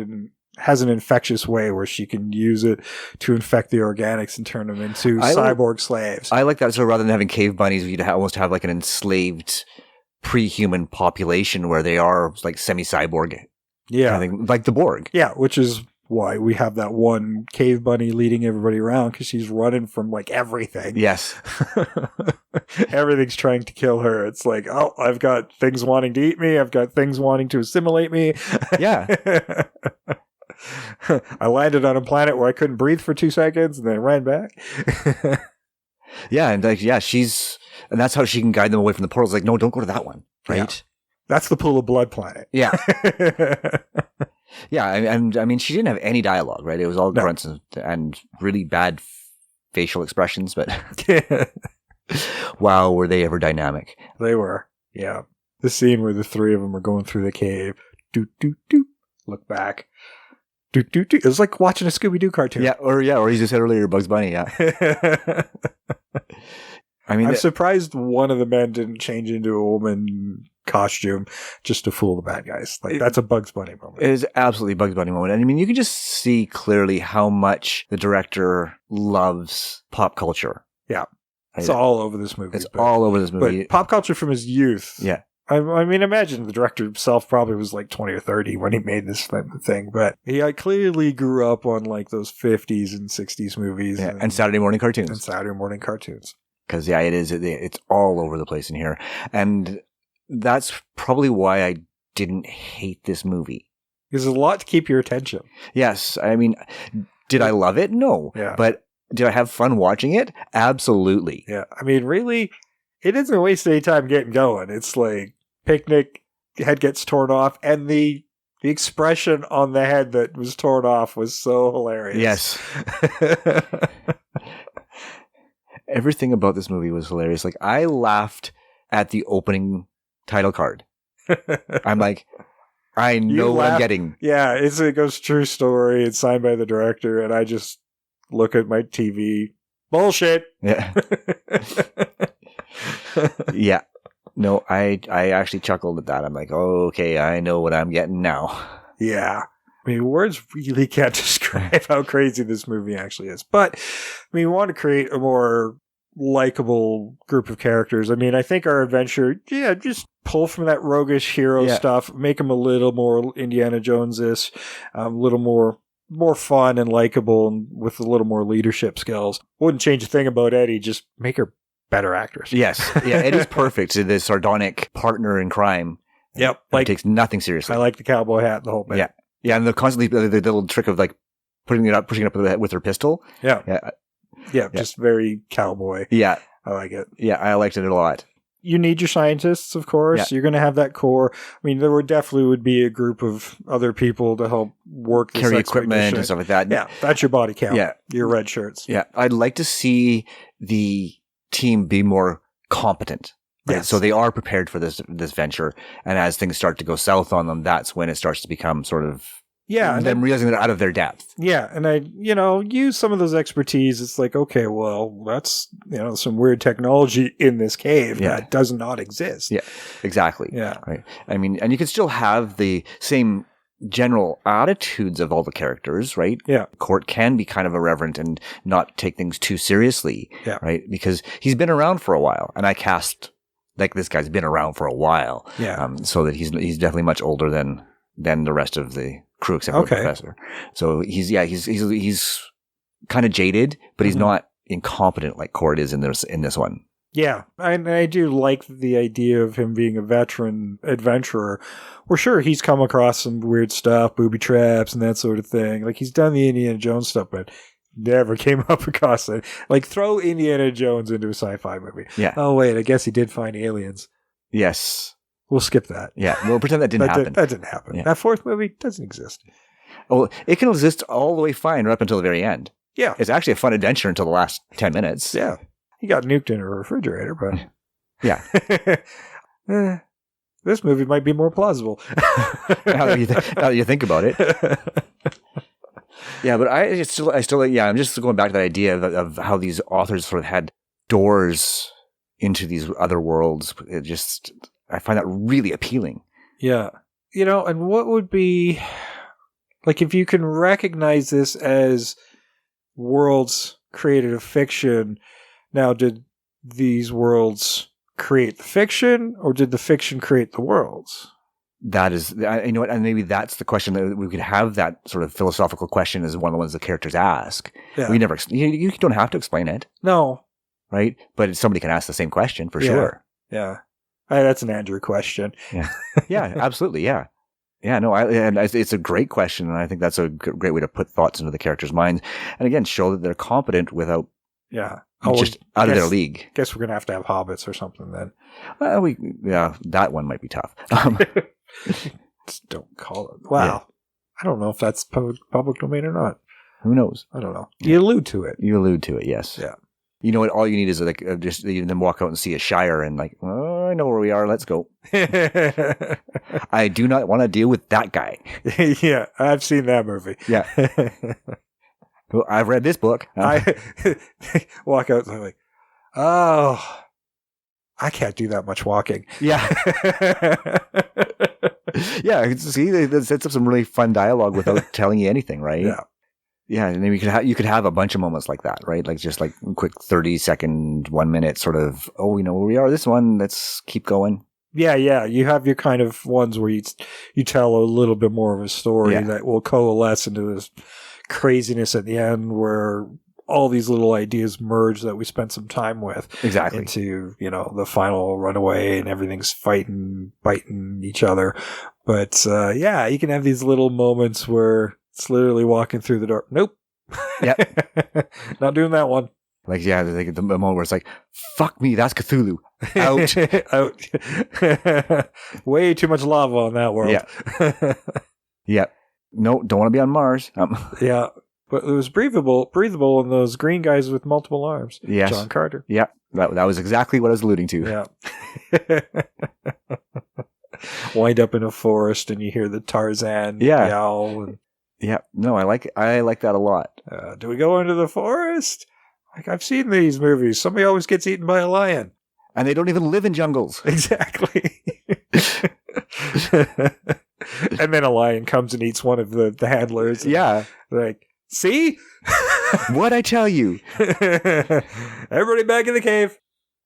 has an infectious way where she can use it to infect the organics and turn them into cyborg slaves. I like that. So rather than having cave bunnies, you'd almost have like an enslaved pre-human population where they are like semi-cyborg. Yeah. Kind of like the Borg. Yeah, which is why we have that one cave bunny leading everybody around, because she's running from like everything. Yes. Everything's trying to kill her. It's like, oh, I've got things wanting to eat me. I've got things wanting to assimilate me. Yeah. I landed on a planet where I couldn't breathe for 2 seconds and then ran back. Yeah, and and that's how she can guide them away from the portals. Like, no, don't go to that one, right? Yeah. That's the pool of blood planet. Yeah. Yeah, and I mean, she didn't have any dialogue, right? It was all grunts and really bad facial expressions, but wow, were they ever dynamic. They were, yeah. The scene where the three of them are going through the cave. Doot, doot, doot. Look back. Doot, doot, doot. It was like watching a Scooby-Doo cartoon. Yeah, or as you said earlier, Bugs Bunny, yeah. I mean, I'm surprised one of the men didn't change into a woman costume just to fool the bad guys. Like, that's a Bugs Bunny moment. It is absolutely a Bugs Bunny moment. And I mean, you can just see clearly how much the director loves pop culture. Yeah. It's all over this movie. It's all over this movie. But pop culture from his youth. Yeah. I mean, imagine the director himself probably was like 20 or 30 when he made this thing, but he clearly grew up on like those 50s and 60s movies. Yeah, and Saturday morning cartoons. Because, yeah, it's all over the place in here. And that's probably why I didn't hate this movie. There's a lot to keep your attention. Yes. I mean, did I love it? No. Yeah. But did I have fun watching it? Absolutely. Yeah. I mean, really, it doesn't waste any time getting going. It's like picnic, head gets torn off, and the expression on the head that was torn off was so hilarious. Yes. Everything about this movie was hilarious. Like, I laughed at the opening title card. I'm like, I know what I'm getting. Yeah, it goes true story. It's signed by the director, and I just look at my TV. Bullshit. Yeah. Yeah. No, I actually chuckled at that. I'm like, oh, okay, I know what I'm getting now. Yeah. I mean, words really can't describe how crazy this movie actually is. But, I mean, we want to create a more likable group of characters. I mean, I think our adventure, just pull from that roguish hero stuff, make him a little more Indiana Jones-ish, a little more fun and likable and with a little more leadership skills. Wouldn't change a thing about Eddie, just make her better actress. Yes. Yeah, Eddie's perfect. The sardonic partner in crime. Yep. Like, takes nothing seriously. I like the cowboy hat the whole bit. Yeah. Yeah, and the little trick of like pushing it up with her pistol. Yeah. Yeah. Yeah, just very cowboy. Yeah. I like it. Yeah, I liked it a lot. You need your scientists, of course. Yeah. You're going to have that core. I mean, there would be a group of other people to help work this carry equipment expedition. and stuff like that. Yeah, that's your body count. Yeah. Your red shirts. Yeah, I'd like to see the team be more competent. Right? Yes. So they are prepared for this venture. And as things start to go south on them, that's when it starts to become sort of them realizing they're out of their depth. Yeah, and I, use some of those expertise. It's like, okay, well, that's, some weird technology in this cave that does not exist. Yeah, exactly. Yeah. Right. I mean, and you can still have the same general attitudes of all the characters, right? Yeah. Court can be kind of irreverent and not take things too seriously. Yeah. Right. Because he's been around for a while, and I cast like this guy's been around for a while. Yeah. So that he's definitely much older than the rest of the crew except for the professor. So he's kind of jaded, but he's not incompetent like Court is in this one. Yeah, I do like the idea of him being a veteran adventurer. Well, sure, he's come across some weird stuff, booby traps and that sort of thing. Like, he's done the Indiana Jones stuff, but never came up across it. Like, throw Indiana Jones into a sci-fi movie. Yeah. Oh, wait, I guess he did find aliens. Yes. We'll skip that. Yeah, we'll pretend that didn't happen. That didn't happen. Yeah. That fourth movie doesn't exist. Oh, it can exist all the way fine right up until the very end. Yeah. It's actually a fun adventure until the last 10 minutes. Yeah. He got nuked in a refrigerator, but... Yeah. This movie might be more plausible. now that you think about it. Yeah, but I'm just going back to that idea of how these authors sort of had doors into these other worlds. I find that really appealing. Yeah. And what would be, like, if you can recognize this as worlds created of fiction, now did these worlds create the fiction, or did the fiction create the worlds? That is, what, and maybe that's the question that we could have, that sort of philosophical question as one of the ones the characters ask. Yeah. We never, you don't have to explain it. No. Right? But somebody can ask the same question for sure. Yeah. That's an Andrew question. Yeah. Yeah, absolutely. Yeah. Yeah, no, it's a great question, and I think that's a great way to put thoughts into the characters' minds, and again, show that they're competent without just out of their league. Guess we're gonna have to have hobbits or something then. Well, that one might be tough. Just don't call it. Wow, yeah. I don't know if that's public domain or not. Who knows? I don't know. You allude to it. Yes. Yeah. You know what? All you need is like just then walk out and see a shire and like, oh, I know where we are. Let's go. I do not want to deal with that guy. Yeah, I've seen that movie. Yeah. Well, I've read this book. I walk out and I'm like, oh, I can't do that much walking. Yeah. Yeah. See, that sets up some really fun dialogue without telling you anything, right? Yeah. Yeah, and then you could have a bunch of moments like that, right? Like just like a quick 30-second, 1 minute sort of, oh, we know where we are. This one, let's keep going. Yeah. You have your kind of ones where you tell a little bit more of a story that will coalesce into this craziness at the end where all these little ideas merge that we spent some time with. Exactly. Into, the final runaway and everything's fighting, biting each other. But, you can have these little moments where it's literally walking through the door. Nope. Yep. Not doing that one. Like, yeah, the moment where it's like, fuck me, that's Cthulhu. Out. Way too much lava on that world. Yeah. Yeah. No, don't want to be on Mars. Yeah. But it was breathable and those green guys with multiple arms. Yes. John Carter. Yeah. That was exactly what I was alluding to. Yeah. Wind up in a forest and you hear the Tarzan yowl. And, yeah. No, I like that a lot. Do we go into the forest? Like, I've seen these movies. Somebody always gets eaten by a lion. And they don't even live in jungles. Exactly. And then a lion comes and eats one of the handlers. Yeah. Like, see? What'd I tell you? Everybody back in the cave.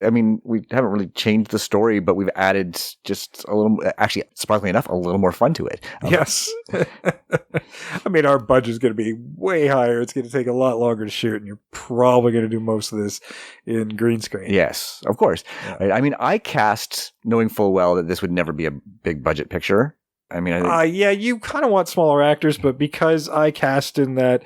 I mean, we haven't really changed the story, but we've added just a little, actually, surprisingly enough, a little more fun to it. Yes. I mean, our budget's going to be way higher. It's going to take a lot longer to shoot, and you're probably going to do most of this in green screen. Yes, of course. Yeah. Right? I mean, I cast knowing full well that this would never be a big budget picture. I mean, you kind of want smaller actors, but because I cast in that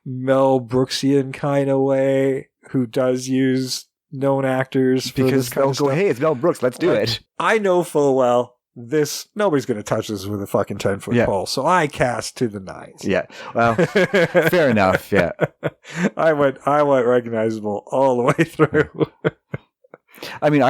Mel Brooksian kind of way, who does use known actors because they'll go, hey, it's Mel Brooks, let's do it. I know full well nobody's going to touch this with a fucking 10-foot pole, so I cast to the nines. Yeah, well, fair enough. Yeah, I went recognizable all the way through. I mean,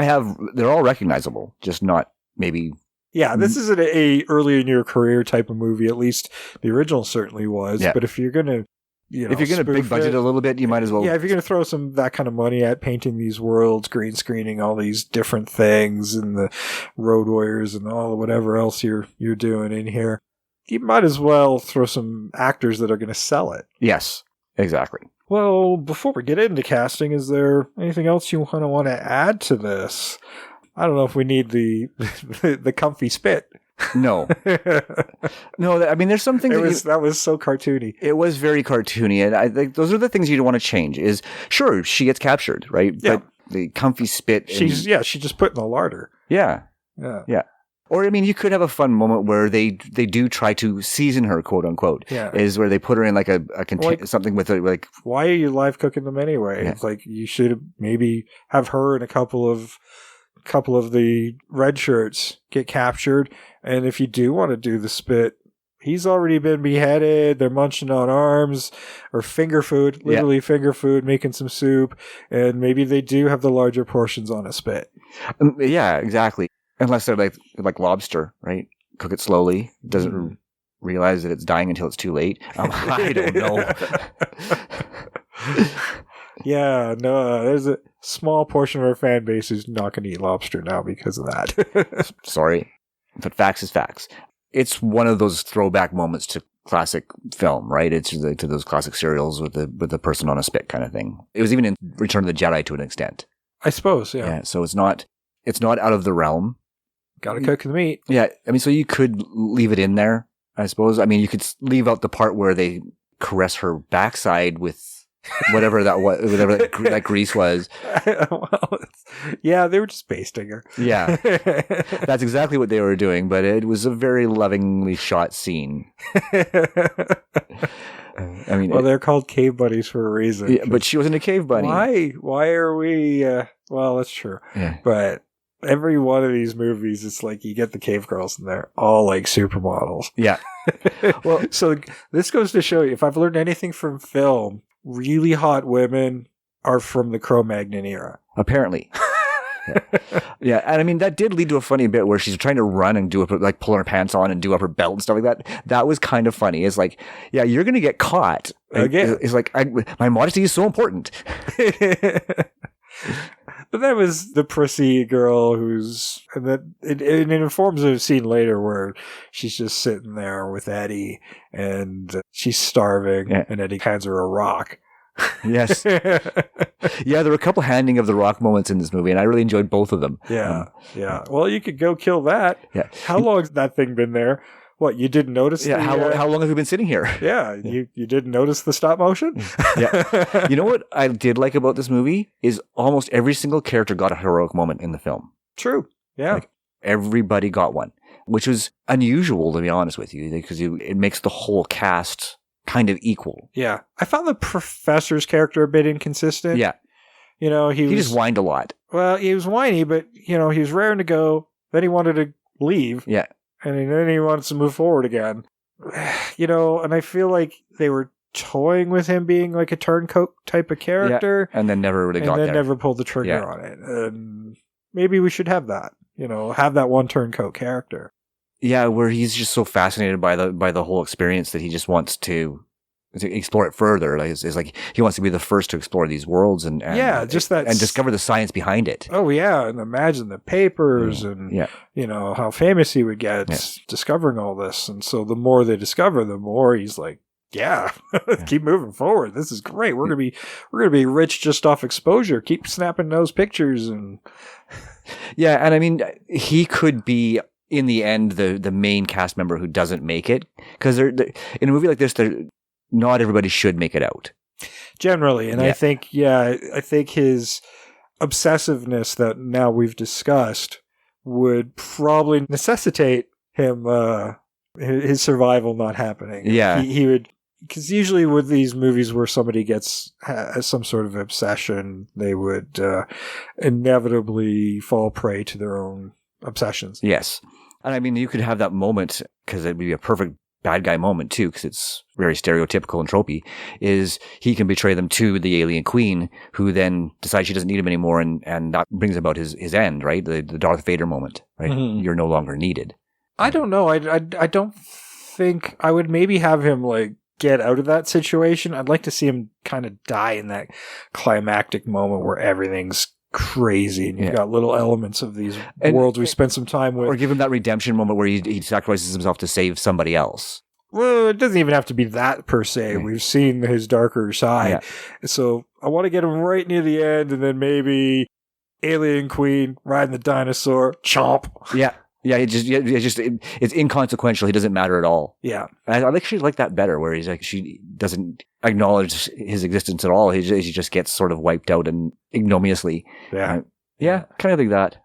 they're all recognizable, just not maybe. Yeah, this isn't a early in your career type of movie. At least the original certainly was. Yeah. But if you're gonna, if you're going to big budget a little bit, you might as well. Yeah, if you're going to throw some that kind of money at painting these worlds, green screening all these different things, and the road warriors and all whatever else you're doing in here, you might as well throw some actors that are going to sell it. Yes, exactly. Well, before we get into casting, is there anything else you want to add to this? I don't know if we need the comfy spit. No. No, I mean, there's some things that was so cartoony. It was very cartoony, and I think those are the things you don't want to change. Is sure she gets captured, right? Yeah. But the comfy spit. She's just put in the larder. Yeah. Yeah. Or I mean, you could have a fun moment where they do try to season her, quote unquote. Yeah. Is where they put her in like something with like. Why are you live cooking them anyway? Yeah. It's like you should maybe have her and a couple of the red shirts get captured, and if you do want to do the spit, he's already been beheaded. They're munching on arms or finger food, literally finger food, making some soup, and maybe they do have the larger portions on a spit. Yeah, exactly. Unless they're like lobster, right? Cook it slowly. Doesn't realize that it's dying until it's too late. I don't know. Yeah, no, there's a small portion of our fan base who's not going to eat lobster now because of that. Sorry, but facts is facts. It's one of those throwback moments to classic film, right? It's to those classic serials with the person on a spit kind of thing. It was even in Return of the Jedi to an extent, I suppose. Yeah. So it's not out of the realm. Got to cook the meat. Yeah, I mean, so you could leave it in there, I suppose. I mean, you could leave out the part where they caress her backside with whatever that grease was. Well, yeah, they were just basting her. Yeah, that's exactly what they were doing, but it was a very lovingly shot scene. I mean, well, they're called cave bunnies for a reason. Yeah, but she wasn't a cave bunny. Why? Why are we? Well, that's true. Yeah. But every one of these movies, it's like you get the cave girls, and they're all like supermodels. Yeah. Well, so this goes to show you, if I've learned anything from film, really hot women are from the Cro-Magnon era. Apparently. Yeah, and I mean that did lead to a funny bit where she's trying to run and do it, like pull her pants on and do up her belt and stuff like that. That was kind of funny. It's like, yeah, you're gonna get caught again. It's like my modesty is so important. But that was the prissy girl and that it informs a scene later where she's just sitting there with Eddie and she's starving, and Eddie hands her a rock. Yes. Yeah, there were a couple handing of the rock moments in this movie, and I really enjoyed both of them. Yeah. Well, you could go kill that. Yeah. How long's that thing been there? What, you didn't notice? Yeah. How long have we been sitting here? Yeah. You didn't notice the stop motion? Yeah. You know what I did like about this movie is almost every single character got a heroic moment in the film. True. Yeah. Like, everybody got one, which was unusual, to be honest with you, because it makes the whole cast kind of equal. Yeah. I found the professor's character a bit inconsistent. Yeah. You know, he just whined a lot. Well, he was whiny, but, you know, he was raring to go. Then he wanted to leave. Yeah. And then he wants to move forward again. You know, and I feel like they were toying with him being like a turncoat type of character. Yeah. And then never really got there. And then never pulled the trigger on it. And maybe we should have that. You know, have that one turncoat character. Yeah, where he's just so fascinated by the whole experience that he just wants to explore it further. Like, it's like he wants to be the first to explore these worlds and discover the science behind it. Oh yeah, and imagine the papers and you know how famous he would get discovering all this. And so the more they discover, the more he's like, keep moving forward. This is great. We're gonna be rich just off exposure. Keep snapping those pictures and and I mean he could be, in the end, the main cast member who doesn't make it, because in a movie like this, not everybody should make it out. Generally, and I think his obsessiveness that now we've discussed would probably necessitate him his survival not happening. Yeah, he would, because usually with these movies where somebody has some sort of obsession, they would inevitably fall prey to their own obsessions. Yes. And I mean, you could have that moment, because it'd be a perfect bad guy moment too, because it's very stereotypical and tropey, is he can betray them to the alien queen, who then decides she doesn't need him anymore, and that brings about his end, right? The Darth Vader moment, right? Mm-hmm. You're no longer needed. I don't know. I don't think I would maybe have him like get out of that situation. I'd like to see him kind of die in that climactic moment where everything's crazy and you've got little elements of these worlds we spent some time with. Or give him that redemption moment where he sacrifices himself to save somebody else. Well, it doesn't even have to be that per se. We've seen his darker side. So I want to get him right near the end, and then maybe alien queen riding the dinosaur, chomp. Yeah. Yeah, it's inconsequential. He doesn't matter at all. Yeah. And I actually like that better, where he's like, she doesn't acknowledge his existence at all. He just gets sort of wiped out and ignominiously. Yeah. Kind of like that.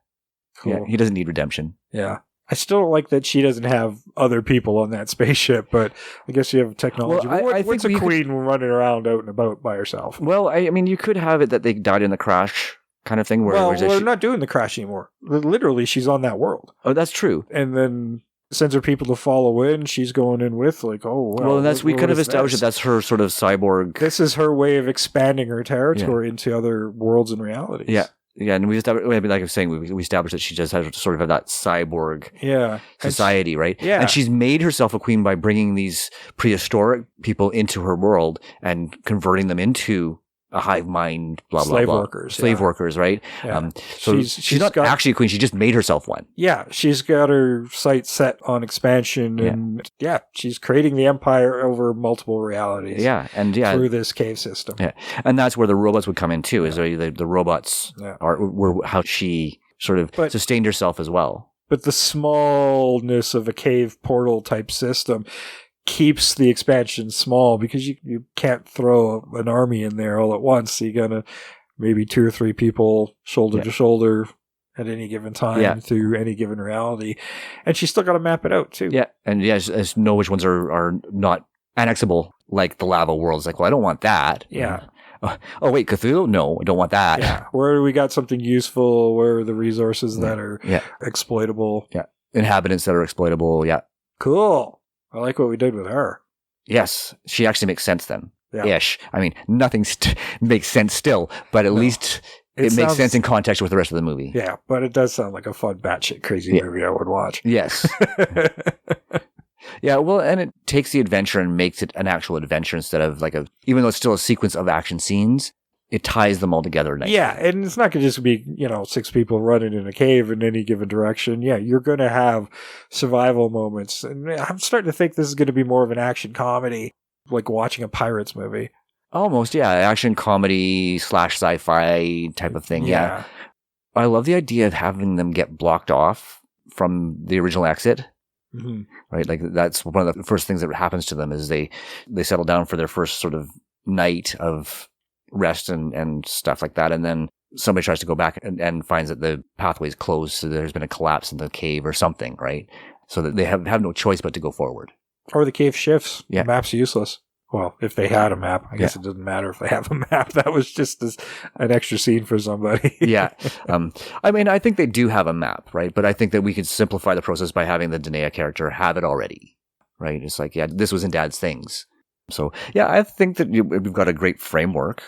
Cool. Yeah, he doesn't need redemption. Yeah. I still don't like that she doesn't have other people on that spaceship, but I guess you have technology. Well, what's a queen running around out and about by herself? Well, I mean, you could have it that they died in the crash kind of thing. Where they're not doing the crash anymore. Literally, she's on that world. Oh, that's true. And then sends her people to follow in. She's going in with like, we kind of established that that's her sort of cyborg. This is her way of expanding her territory into other worlds and realities. Yeah. Yeah, and we established, like I was saying, we established that she just has sort of that cyborg society, right? Yeah. And she's made herself a queen by bringing these prehistoric people into her world and converting them into a hive mind, slave blah. workers. Slave workers, right? Yeah. So she's not actually a queen, she just made herself one. Yeah, she's got her sights set on expansion, and she's creating the empire over multiple realities. Yeah, and through this cave system. Yeah, and that's where the robots would come in too, is the robots were how she sort of sustained herself as well. But the smallness of a cave portal type system keeps the expansion small because you can't throw an army in there all at once. So you gotta maybe 2 or 3 people shoulder to shoulder at any given time through any given reality. And she's still got to map it out too. Yeah. And as know which ones are not annexable, like the lava world. It's like, well, I don't want that. Yeah. Oh, wait, Cthulhu? No, I don't want that. Yeah. Where we got something useful, where are the resources that are exploitable? Yeah. Inhabitants that are exploitable. Yeah. Cool. I like what we did with her. Yes. She actually makes sense then. Yeah. Ish. I mean, nothing makes sense still, but at least it makes sense in context with the rest of the movie. Yeah, but it does sound like a fun batshit crazy movie I would watch. Yes. Yeah, well, and it takes the adventure and makes it an actual adventure instead of like even though it's still a sequence of action scenes, it ties them all together nicely. Yeah, and it's not going to just be, 6 people running in a cave in any given direction. Yeah, you're going to have survival moments. And I'm starting to think this is going to be more of an action comedy, like watching a Pirates movie. Almost, yeah. Action comedy / sci-fi type of thing, yeah. I love the idea of having them get blocked off from the original exit. Mm-hmm. Right? Like that's one of the first things that happens to them is they settle down for their first sort of night of rest and stuff like that. And then somebody tries to go back and finds that the pathway is closed. So there's been a collapse in the cave or something, right? So that they have no choice but to go forward. Or the cave shifts. Yeah. The map's useless. Well, if they had a map, I guess it doesn't matter if they have a map. That was just an extra scene for somebody. Yeah. I mean, I think they do have a map, right? But I think that we could simplify the process by having the Danae character have it already, right? It's like, this was in Dad's things. So, yeah, I think that we've got a great framework.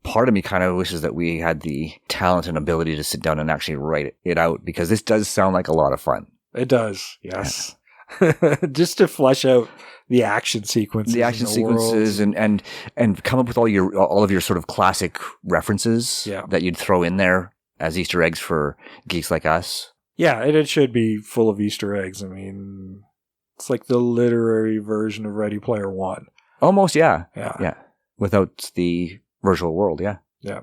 Part of me kind of wishes that we had the talent and ability to sit down and actually write it out because this does sound like a lot of fun. It does, yes. Yeah. Just to flesh out the action sequences. The action sequences and come up with all of your sort of classic references that you'd throw in there as Easter eggs for geeks like us. Yeah, and it should be full of Easter eggs. I mean, it's like the literary version of Ready Player One. Almost, yeah. Yeah. Yeah. Without the virtual world, yeah. Yeah.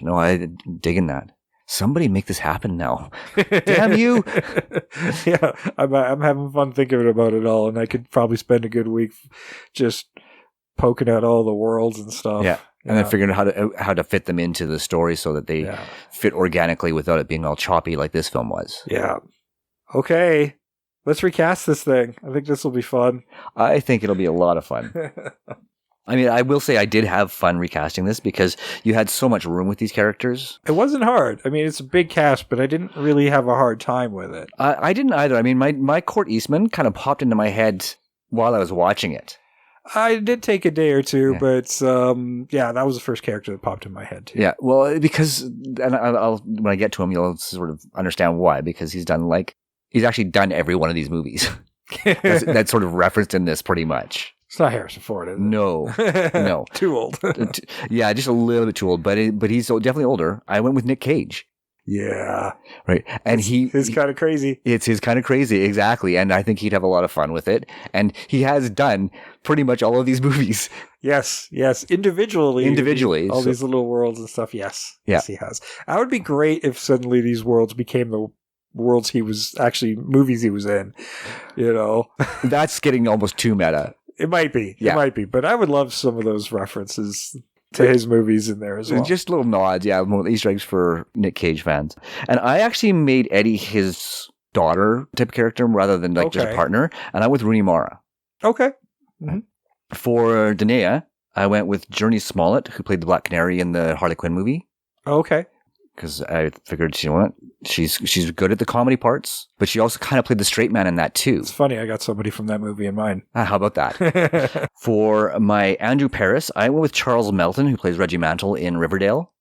I'm digging that. Somebody make this happen now. Damn you. Yeah, I'm having fun thinking about it all, and I could probably spend a good week just poking at all the worlds and stuff. Yeah, and then figuring out how to fit them into the story so that they fit organically without it being all choppy like this film was. Yeah. Okay, let's recast this thing. I think this will be fun. I think it'll be a lot of fun. I mean, I will say I did have fun recasting this because you had so much room with these characters. It wasn't hard. I mean, it's a big cast, but I didn't really have a hard time with it. I didn't either. I mean, my Court Eastman kind of popped into my head while I was watching it. I did take a day or two, but that was the first character that popped in my head too. Yeah, well, because, and I'll when I get to him, you'll sort of understand why, because he's actually done every one of these movies. that's sort of referenced in this pretty much. It's not Harrison Ford, is it? No. Too old. Yeah, just a little bit too old, but he's definitely older. I went with Nick Cage. Yeah. Right. And it's kind of crazy. It's his kind of crazy, exactly. And I think he'd have a lot of fun with it. And he has done pretty much all of these movies. Yes. Individually. All these little worlds and stuff. Yes. Yeah. Yes, he has. That would be great if suddenly these worlds became the worlds he was actually, movies he was in, That's getting almost too meta. It might be. Yeah. It might be. But I would love some of those references to his movies in there as well. Just little nods, more Easter eggs for Nick Cage fans. And I actually made Eddie his daughter type character rather than just a partner. And I went with Rooney Mara. Okay. Mm-hmm. For Danae, I went with Journey Smollett, who played the Black Canary in the Harley Quinn movie. Okay. Because I figured, she's good at the comedy parts, but she also kind of played the straight man in that too. It's funny, I got somebody from that movie in mind. How about that? For my Andrew Paris, I went with Charles Melton, who plays Reggie Mantle in Riverdale.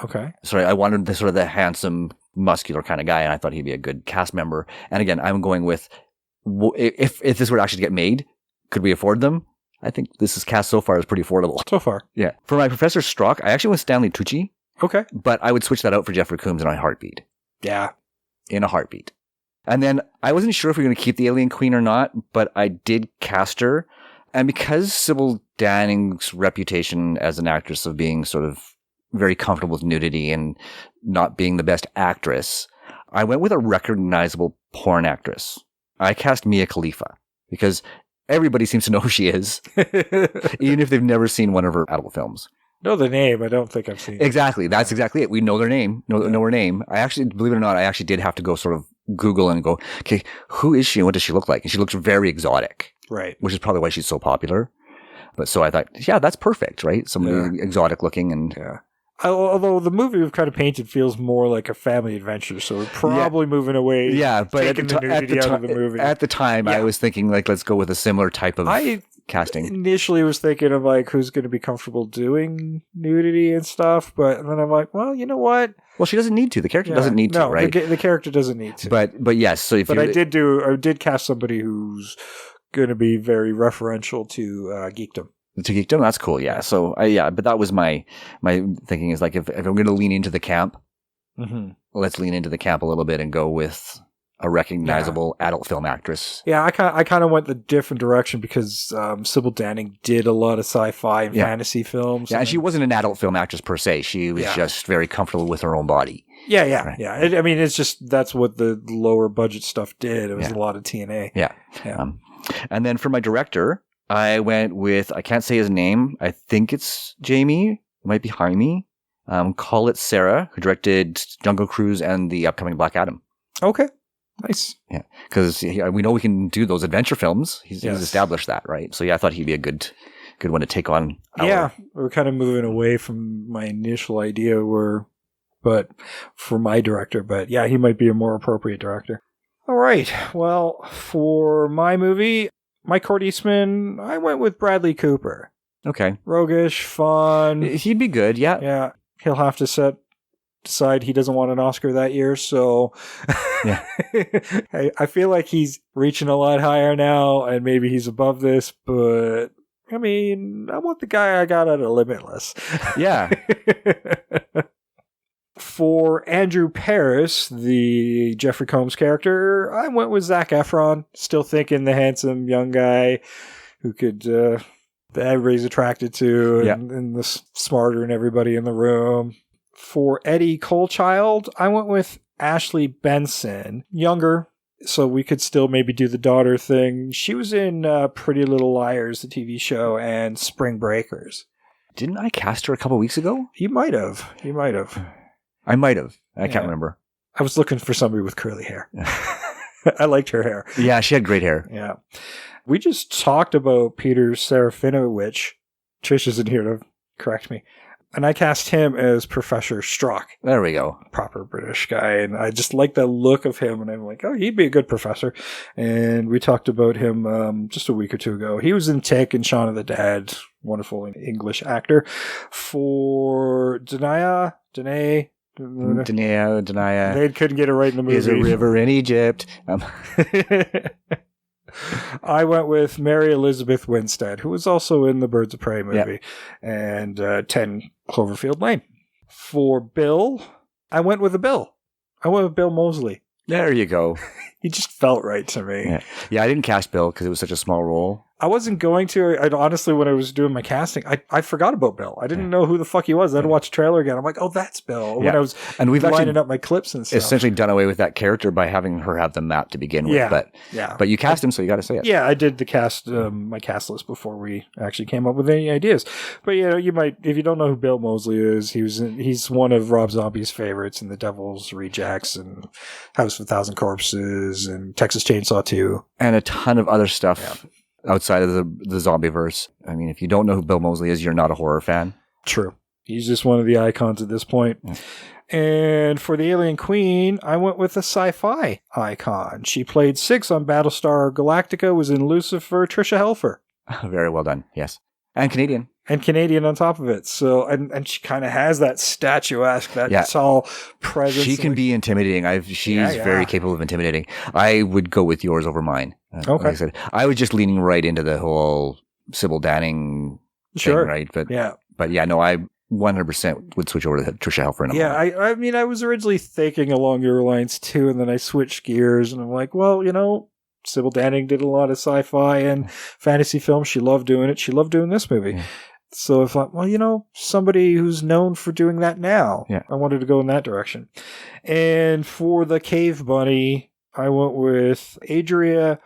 Okay. Sorry, I wanted the handsome, muscular kind of guy, and I thought he'd be a good cast member. And again, I'm going with, if this were actually to get made, could we afford them? I think this cast so far is pretty affordable. So far. Yeah. For my Professor Strzok, I actually went with Stanley Tucci. Okay. But I would switch that out for Jeffrey Combs in a heartbeat. Yeah. In a heartbeat. And then I wasn't sure if we were going to keep the Alien Queen or not, but I did cast her. And because Sybil Danning's reputation as an actress of being sort of very comfortable with nudity and not being the best actress, I went with a recognizable porn actress. I cast Mia Khalifa because Everybody seems to know who she is, even if they've never seen one of her adult films. Know the name. I don't think I've seen it. Exactly. That's exactly it. We know their name, know her name. I actually, believe it or not, I actually did have to go sort of Google and go, okay, who is she and what does she look like? And she looks very exotic. Right. Which is probably why she's so popular. But so I thought, yeah, that's perfect, right? Somebody exotic looking and... Yeah. Although the movie we've kind of painted feels more like a family adventure, so we're probably moving away. Yeah, but taking the nudity out of the movie. At the time, I was thinking, like, let's go with a similar type of casting. Initially was thinking of, like, who's going to be comfortable doing nudity and stuff, but then I'm like, well, you know what? Well, she doesn't need to. The character doesn't need to, right? The character doesn't need to. But yes, so if I did cast somebody who's going to be very referential to geekdom. To geekdom, that's cool. Yeah. So but that was my thinking is like if I'm going to lean into the camp, let's lean into the camp a little bit and go with a recognizable adult film actress. Yeah, I kind of went the different direction because Sybil Danning did a lot of sci-fi and fantasy films. Yeah, and she wasn't an adult film actress per se. She was just very comfortable with her own body. Yeah. Right. Yeah. I mean, it's just that's what the lower budget stuff did. It was a lot of TNA. Yeah. And then for my director, I went with, I can't say his name. I think it's Jamie. It might be Jaime. Call it Sarah, who directed Jungle Cruise and the upcoming Black Adam. Okay. Nice. Yeah. Because we know we can do those adventure films. He's established that, right? So I thought he'd be a good one to take on. We're kind of moving away from my initial idea for my director, but yeah, he might be a more appropriate director. All right. Well, for my movie, my Court Eastman, I went with Bradley Cooper. Okay. Roguish, fun. He'd be good, yeah. Yeah. He'll have to decide he doesn't want an Oscar that year, so yeah. I feel like he's reaching a lot higher now, and maybe he's above this, but I mean, I want the guy I got out of Limitless. Yeah. For Andrew Paris, the Jeffrey Combs character, I went with Zac Efron. Still thinking the handsome young guy who could that everybody's attracted to, and the smarter than everybody in the room. For Eddie Colechild, I went with Ashley Benson, younger, so we could still maybe do the daughter thing. She was in Pretty Little Liars, the TV show, and Spring Breakers. Didn't I cast her a couple weeks ago? You might have. I might have. I can't remember. I was looking for somebody with curly hair. I liked her hair. Yeah, she had great hair. Yeah. We just talked about Peter Serafinowicz. Trish isn't here to correct me. And I cast him as Professor Strzok. There we go. Proper British guy. And I just like the look of him. And I'm like, oh, he'd be a good professor. And we talked about him just a week or two ago. He was in Tick and Shaun of the Dead. Wonderful English actor. For Danae. They couldn't get it right in the movie. There's a river in Egypt. I went with Mary Elizabeth Winstead, who was also in the Birds of Prey movie, and 10 Cloverfield Lane. For Bill, I went with Bill Moseley. There you go. He just felt right to me. Yeah, I didn't cast Bill because it was such a small role. I wasn't going to. Honestly, when I was doing my casting, I forgot about Bill. I didn't know who the fuck he was. Then I watched the trailer again. I'm like, oh, that's Bill. When I was lining up my clips and stuff. Essentially done away with that character by having her have the map to begin with. But you cast him, so you got to say it. Yeah, I did the cast, my cast list before we actually came up with any ideas. But you might, if you don't know who Bill Moseley is, he's one of Rob Zombie's favorites in The Devil's Rejects and House of a Thousand Corpses and Texas Chainsaw 2. And a ton of other stuff. Outside of the zombie-verse. I mean, if you don't know who Bill Moseley is, you're not a horror fan. True. He's just one of the icons at this point. Yeah. And for the Alien Queen, I went with a sci-fi icon. She played 6 on Battlestar Galactica, was in Lucifer, Tricia Helfer. Very well done, yes. And Canadian. And Canadian on top of it. So, and she kind of has that statuesque, that's all presence. She can be intimidating. She's very capable of intimidating. I would go with yours over mine. Okay. Like I said, I was just leaning right into the whole Sybil Danning thing, right? But I 100% would switch over to Tricia Helfer. I mean, I was originally thinking along your lines too, and then I switched gears, and I'm like, well, Sybil Danning did a lot of sci-fi and fantasy films. She loved doing it. She loved doing this movie. Yeah. So I thought, well, somebody who's known for doing that now. Yeah. I wanted to go in that direction. And for the Cave Bunny, I went with Adria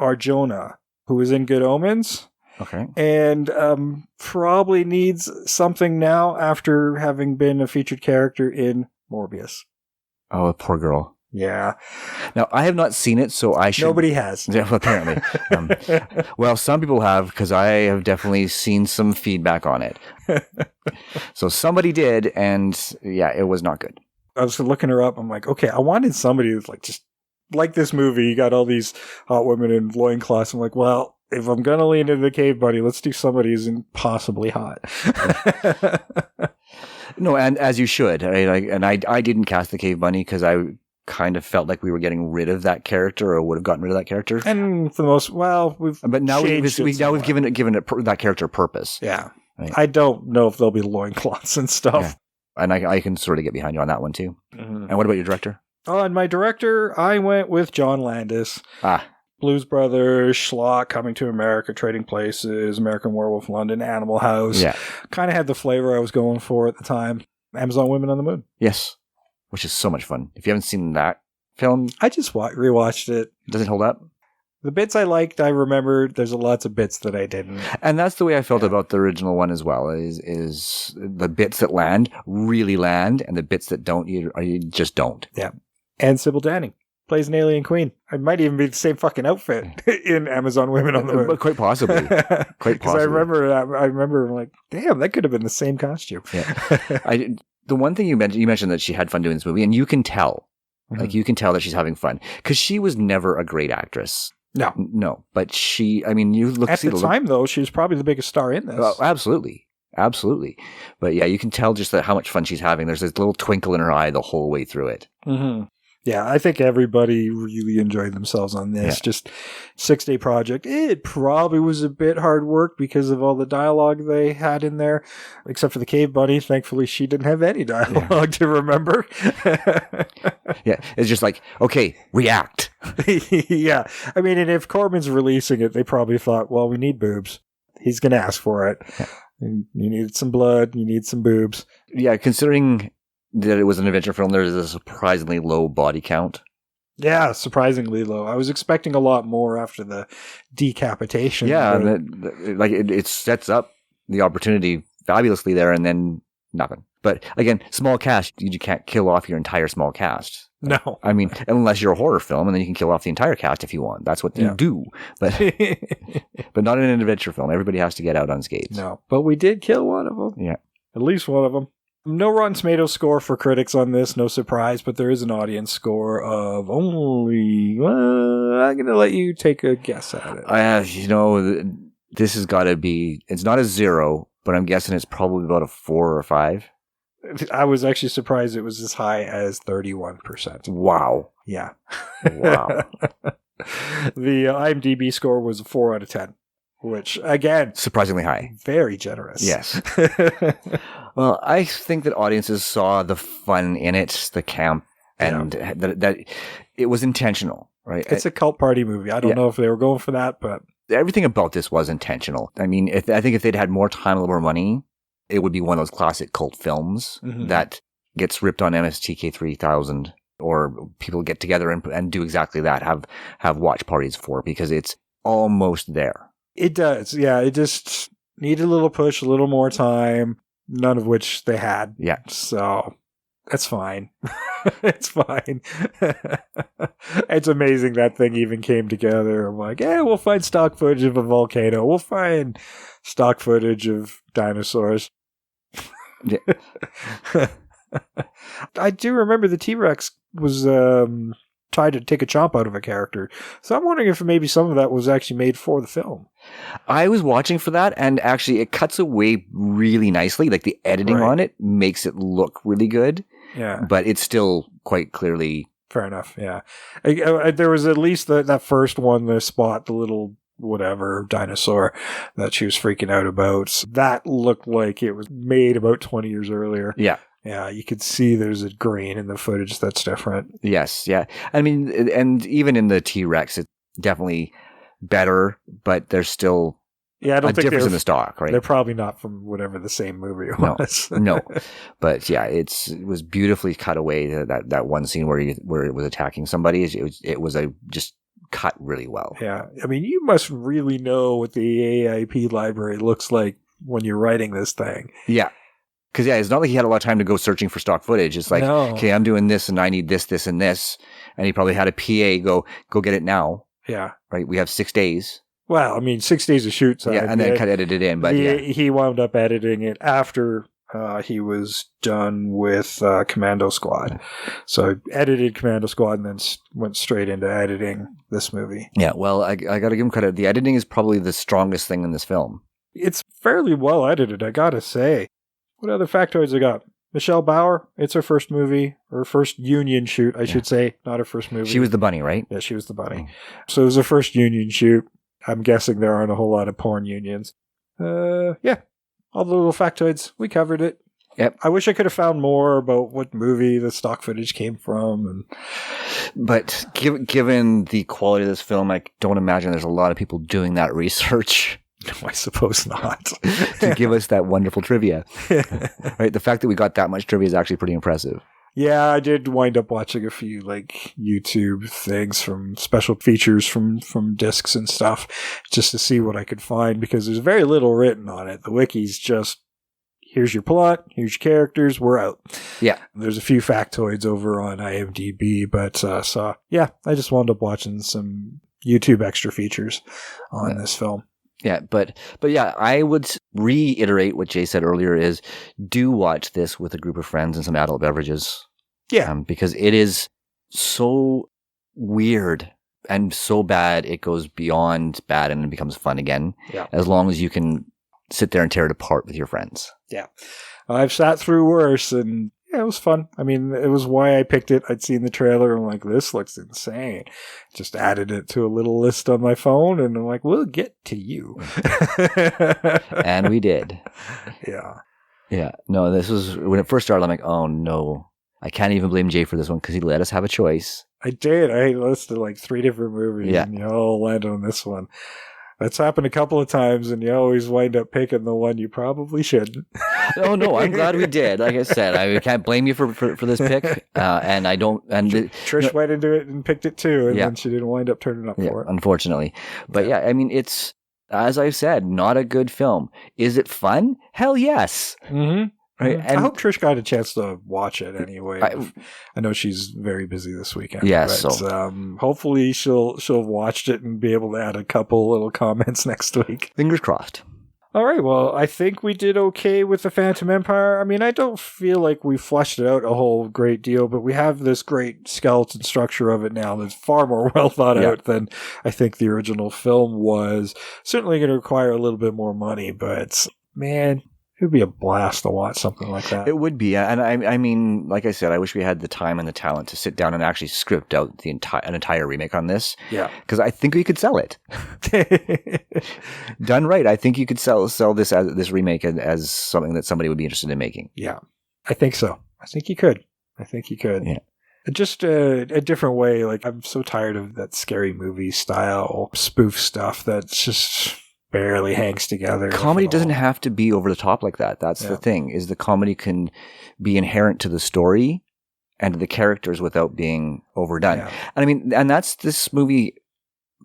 Arjona, who was in Good Omens. Okay. And probably needs something now after having been a featured character in Morbius. Oh, poor girl. Yeah. Now, I have not seen it, so I should... Nobody has. Yeah, apparently. Well, some people have, because I have definitely seen some feedback on it. So somebody did, and yeah, it was not good. I was looking her up. I'm like, okay, I wanted somebody who's like, just like this movie. You got all these hot women in loincloths. I'm like, well, if I'm going to lean into the cave buddy, let's do somebody who's impossibly hot. No, and as you should. I didn't cast the cave bunny because I kind of felt like we were getting rid of that character, or would have gotten rid of that character. And for the most, well, but now we've given that character purpose. Yeah, right? I don't know if there'll be loincloths and stuff. Yeah. And I can sort of get behind you on that one too. Mm-hmm. And what about your director? Oh, and my director, I went with John Landis. Blues Brothers, Schlock, Coming to America, Trading Places, American Werewolf, London, Animal House. Yeah. Kind of had the flavor I was going for at the time. Amazon Women on the Moon. Yes. Which is so much fun. If you haven't seen that film... I just rewatched it. Does it hold up? The bits I liked, I remembered. There's lots of bits that I didn't. And that's the way I felt about the original one as well, is the bits that land, really land, and the bits that don't, you just don't. Yeah. And Sybil Danning plays an alien queen. It might even be the same fucking outfit in Amazon Women on the Moon. Quite possibly. Because I remember like, damn, that could have been the same costume. Yeah. The one thing you mentioned that she had fun doing this movie, and you can tell. Mm-hmm. Like, you can tell that she's having fun. Because she was never a great actress. No. But you look... At the time, though, she was probably the biggest star in this. Oh, absolutely. Absolutely. But yeah, you can tell just how much fun she's having. There's this little twinkle in her eye the whole way through it. Mm-hmm. Yeah, I think everybody really enjoyed themselves on this. Yeah. Just 6-day project. It probably was a bit hard work because of all the dialogue they had in there, except for the cave bunny. Thankfully, she didn't have any dialogue to remember. Yeah, it's just like, okay, react. Yeah, I mean, and if Corman's releasing it, they probably thought, well, we need boobs. He's going to ask for it. Yeah. You need some blood. You need some boobs. Yeah, considering that it was an adventure film, there's a surprisingly low body count. Yeah, surprisingly low. I was expecting a lot more after the decapitation. Yeah, it sets up the opportunity fabulously there, and then nothing. But again, small cast, you can't kill off your entire small cast. No. I mean, unless you're a horror film, and then you can kill off the entire cast if you want. That's what you do. But but not in an adventure film. Everybody has to get out unscathed. No, but we did kill one of them. Yeah. At least one of them. No Rotten Tomatoes score for critics on this, no surprise, but there is an audience score of only... I'm going to let you take a guess at it. This has got to be... It's not a 0, but I'm guessing it's probably about a 4 or 5. I was actually surprised it was as high as 31%. Wow. Yeah. Wow. The IMDb score was a 4 out of 10. Which, again... surprisingly high. Very generous. Yes. Well, I think that audiences saw the fun in it, the camp, and that it was intentional, right? It's a cult party movie. I don't know if they were going for that, but... Everything about this was intentional. I mean, I think if they'd had more time, a little more money, it would be one of those classic cult films that gets ripped on MST K3000, or people get together and do exactly that, have watch parties for, because it's almost there. It does, yeah. It just needed a little push, a little more time, none of which they had. Yeah. So, that's fine. It's fine. It's amazing that thing even came together. I'm like, we'll find stock footage of a volcano. We'll find stock footage of dinosaurs. Yeah. I do remember the T-Rex was... tried to take a chomp out of a character. So I'm wondering if maybe some of that was actually made for the film. I was watching for that, and actually it cuts away really nicely. Like, the editing on it makes it look really good. Yeah. But it's still quite clearly... Fair enough, yeah. There was at least that first one, the spot, the little whatever dinosaur that she was freaking out about. That looked like it was made about 20 years earlier. Yeah. Yeah, you could see there's a grain in the footage that's different. Yes, yeah. I mean, and even in the T-Rex, it's definitely better, but there's still I don't think difference in the stock, right? They're probably not from whatever the same movie was. No. But yeah, it was beautifully cut away. That one scene where it was attacking somebody, it was a just cut really well. Yeah. I mean, you must really know what the AIP library looks like when you're writing this thing. Yeah. Because, it's not like he had a lot of time to go searching for stock footage. It's like, No. okay, I'm doing this and I need this, this, and this. And he probably had a PA go get it now. Yeah. Right? We have 6 days. Well, I mean, 6 days of shoot. So and then edit it in. But he wound up editing it after he was done with Commando Squad. So edited Commando Squad and then went straight into editing this movie. Yeah, well, I got to give him credit. The editing is probably the strongest thing in this film. It's fairly well edited, I gotta say. What other factoids I got? Michelle Bauer, it's her first movie, her first union shoot, I should say, not her first movie. She was the bunny, right? Yeah, she was the bunny. So it was her first union shoot. I'm guessing there aren't a whole lot of porn unions. Yeah, all the little factoids, we covered it. Yep. I wish I could have found more about what movie the stock footage came from. But given the quality of this film, I don't imagine there's a lot of people doing that research. No, I suppose not. To give us that wonderful trivia. Right? The fact that we got that much trivia is actually pretty impressive. Yeah, I did wind up watching a few YouTube things from special features from discs and stuff just to see what I could find because there's very little written on it. The wiki's just, here's your plot, here's your characters, we're out. Yeah. There's a few factoids over on IMDb, but I just wound up watching some YouTube extra features on this film. Yeah, but yeah, I would reiterate what Jay said earlier is do watch this with a group of friends and some adult beverages. Yeah. Because it is so weird and so bad it goes beyond bad and it becomes fun again. Yeah. As long as you can sit there and tear it apart with your friends. Yeah. I've sat through worse and it was fun. I mean, it was why I picked it. I'd seen the trailer and I'm like, this looks insane. Just added it to a little list on my phone and I'm like, we'll get to you. And we did. Yeah. Yeah. No, this was, when it first started, I'm like, oh no. I can't even blame Jay for this one because he let us have a choice. I did. I listed 3 different movies and you all landed on this one. That's happened a couple of times, and you always wind up picking the one you probably shouldn't. Oh no, I'm glad we did. Like I said, I can't blame you for this pick, and I don't. And Trish went into it and picked it too, and then she didn't wind up turning up for it. Unfortunately, but I mean, it's as I said, not a good film. Is it fun? Hell yes. Mm-hmm. Right. And I hope Trish got a chance to watch it anyway. I know she's very busy this weekend. Yeah, but, hopefully she'll have watched it and be able to add a couple little comments next week. Fingers crossed. All right, well, I think we did okay with the Phantom Empire. I mean, I don't feel like we fleshed it out a whole great deal, but we have this great skeleton structure of it now that's far more well thought out than I think the original film was. Certainly going to require a little bit more money, but man, it would be a blast to watch something like that. It would be. And I mean, like I said, I wish we had the time and the talent to sit down and actually script out an entire remake on this. Yeah. Because I think we could sell it. Done right. I think you could sell this remake as something that somebody would be interested in making. Yeah. I think so. I think you could. Yeah. Just a different way. I'm so tired of that scary movie style spoof stuff that's just barely hangs together. Comedy doesn't have to be over the top like that. That's the thing, is the comedy can be inherent to the story and to the characters without being overdone. Yeah. And I mean, and that's this movie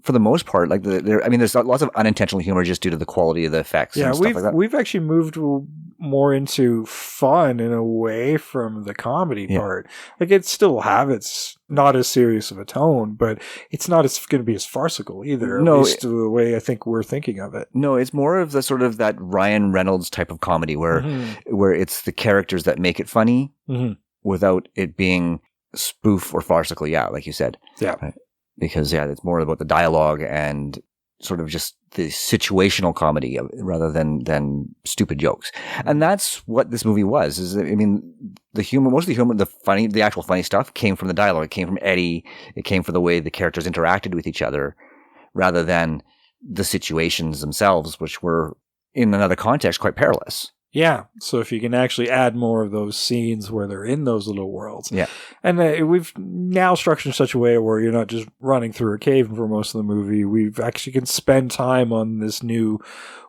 for the most part. There's lots of unintentional humor just due to the quality of the effects and stuff like that. We've actually moved more into fun in a way from the comedy part. It still will have its not as serious of a tone, but it's not going to be as farcical either. At least the way I think we're thinking of it. No, it's more of the sort of that Ryan Reynolds type of comedy where it's the characters that make it funny without it being spoof or farcical. Yeah, like you said. Yeah. Right? Because it's more about the dialogue and sort of just the situational comedy rather than stupid jokes. And that's what this movie was. The humor, most of the humor, the actual funny stuff came from the dialogue. It came from Eddie. It came from the way the characters interacted with each other rather than the situations themselves, which were in another context quite perilous. Yeah, so if you can actually add more of those scenes where they're in those little worlds. Yeah. And we've now structured in such a way where you're not just running through a cave for most of the movie. We've actually can spend time on this new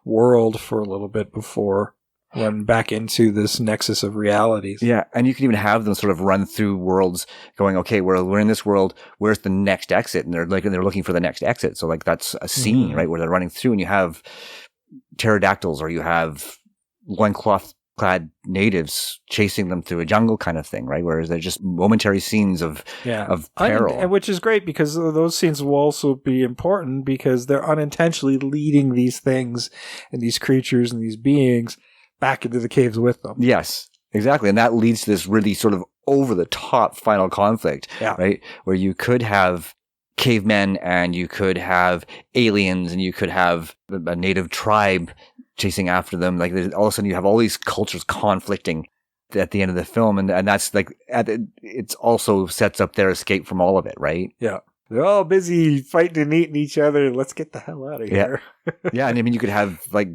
world for a little bit before run back into this nexus of realities. Yeah, and you can even have them sort of run through worlds going, okay, we're in this world, where's the next exit? And they're looking for the next exit. So like that's a scene, right, where they're running through and you have pterodactyls or you have loincloth clad natives chasing them through a jungle kind of thing, right? Whereas they're just momentary scenes of peril. And which is great because those scenes will also be important because they're unintentionally leading these things and these creatures and these beings back into the caves with them. Yes, exactly. And that leads to this really sort of over the top final conflict, right? Where you could have cavemen and you could have aliens and you could have a native tribe chasing after them. Like all of a sudden you have all these cultures conflicting at the end of the film. And that's like, it also sets up their escape from all of it, right? Yeah. They're all busy fighting and eating each other. Let's get the hell out of here. Yeah. And I mean, you could have like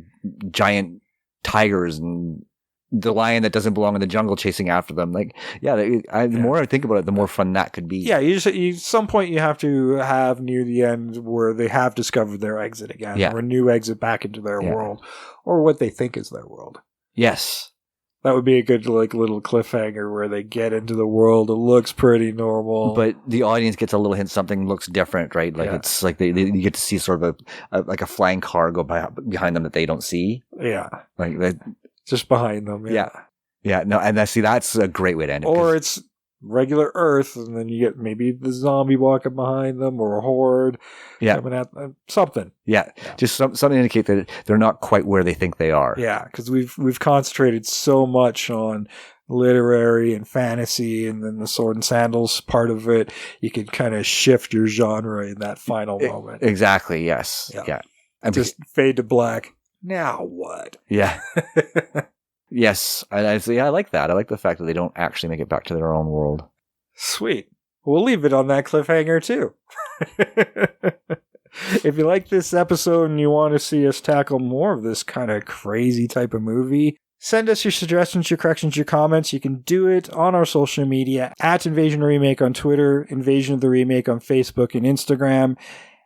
giant tigers and the lion that doesn't belong in the jungle chasing after them. Like, the more I think about it, the more fun that could be. Yeah, some point you have to have near the end where they have discovered their exit again, or a new exit back into their world, or what they think is their world. Yes. That would be a good like little cliffhanger where they get into the world. It looks pretty normal, but the audience gets a little hint something looks different, right? Like it's like they get to see sort of a flying car go by behind them that they don't see. Yeah, like they. Just behind them. Yeah. No, and that's a great way to end it. Or it's regular Earth, and then you get maybe the zombie walking behind them, or a horde coming at them. Something. Yeah. Just something to indicate that they're not quite where they think they are. Yeah, because we've concentrated so much on literary and fantasy, and then the sword and sandals part of it. You can kind of shift your genre in that final moment. Exactly. Yes. Yeah. And just fade to black. Now what? Yeah. Yes. I like that. I like the fact that they don't actually make it back to their own world. Sweet. We'll leave it on that cliffhanger too. If you like this episode and you want to see us tackle more of this kind of crazy type of movie, send us your suggestions, your corrections, your comments. You can do it on our social media at Invasion Remake on Twitter, Invasion of the Remake on Facebook and Instagram,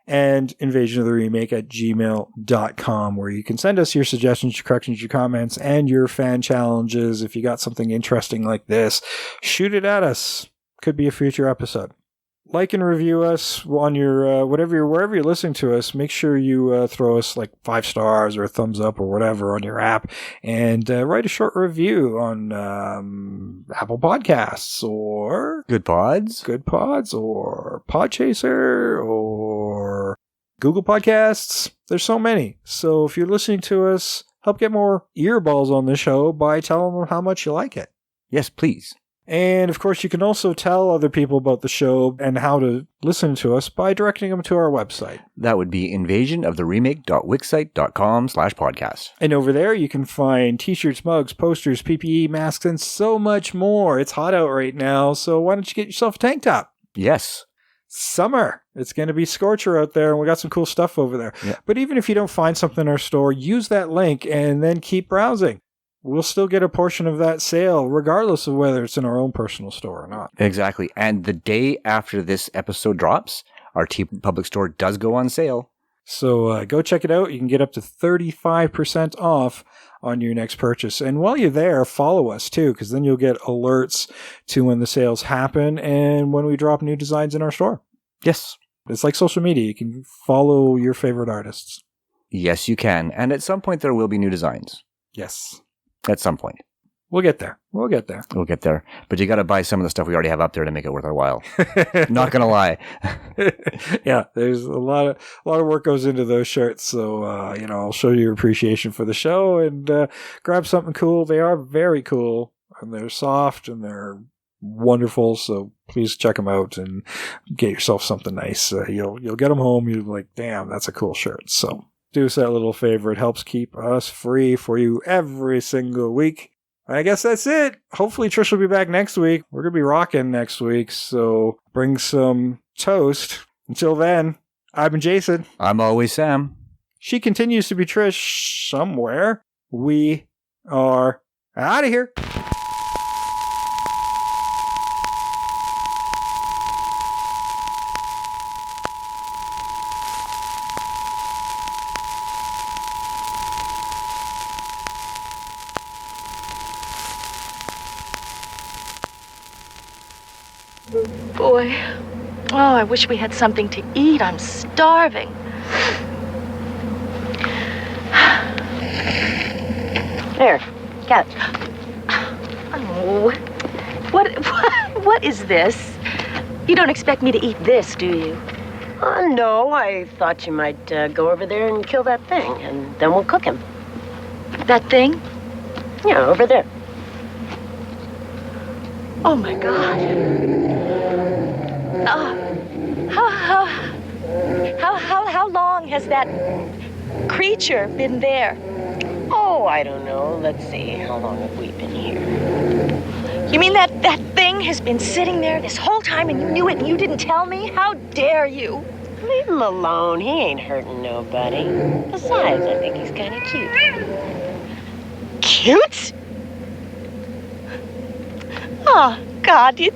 and invasionoftheremake@gmail.com, where you can send us your suggestions, your corrections, your comments, and your fan challenges. If you got something interesting like this, shoot it at us. Could be a future episode. Like and review us on your wherever you're listening to us. Make sure you throw us like 5 stars or a thumbs up or whatever on your app, and write a short review on Apple Podcasts or Good Pods, or Podchaser or Google Podcasts. There's so many. So if you're listening to us, help get more earballs on the show by telling them how much you like it. Yes, please. And, of course, you can also tell other people about the show and how to listen to us by directing them to our website. That would be invasionoftheremake.wixsite.com/podcast. And over there, you can find t-shirts, mugs, posters, PPE, masks, and so much more. It's hot out right now, so why don't you get yourself a tank top? Yes. Summer. It's going to be scorcher out there, and we got some cool stuff over there. Yeah. But even if you don't find something in our store, use that link and then keep browsing. We'll still get a portion of that sale, regardless of whether it's in our own personal store or not. Exactly. And the day after this episode drops, our TeePublic store does go on sale. So go check it out. You can get up to 35% off on your next purchase. And while you're there, follow us too, because then you'll get alerts to when the sales happen and when we drop new designs in our store. Yes. It's like social media. You can follow your favorite artists. Yes, you can. And at some point, there will be new designs. Yes. At some point. We'll get there. We'll get there. But you got to buy some of the stuff we already have up there to make it worth our while. Not going to lie. Yeah, there's a lot of work goes into those shirts. So, I'll show you your appreciation for the show and grab something cool. They are very cool and they're soft and they're wonderful. So please check them out and get yourself something nice. You'll get them home. You're like, damn, that's a cool shirt. So do us that little favor. It helps keep us free for you every single week. I guess that's it. Hopefully Trish will be back next week. We're going to be rocking next week, so bring some toast. Until then, I've been Jason. I'm always Sam. She continues to be Trish somewhere. We are out of here. Boy. Oh, I wish we had something to eat. I'm starving. There, cat. Oh, what is this? You don't expect me to eat this, do you? No, I thought you might go over there and kill that thing, and then we'll cook him. That thing? Yeah, over there. Oh my God. How long has that creature been there? Oh, I don't know. Let's see. How long have we been here? You mean that thing has been sitting there this whole time and you knew it and you didn't tell me? How dare you? Leave him alone. He ain't hurting nobody. Besides, I think he's kind of cute. Cute? Oh, God. Do you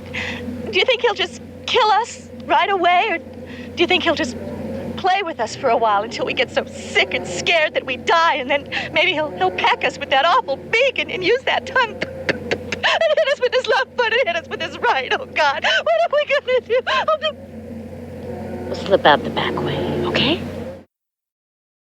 think he'll just kill us right away? Or do you think he'll just play with us for a while until we get so sick and scared that we die, and then maybe he'll peck us with that awful beak and use that tongue and hit us with his left foot and hit us with his right? Oh, God. What are we going to do? We'll slip out the back way, okay?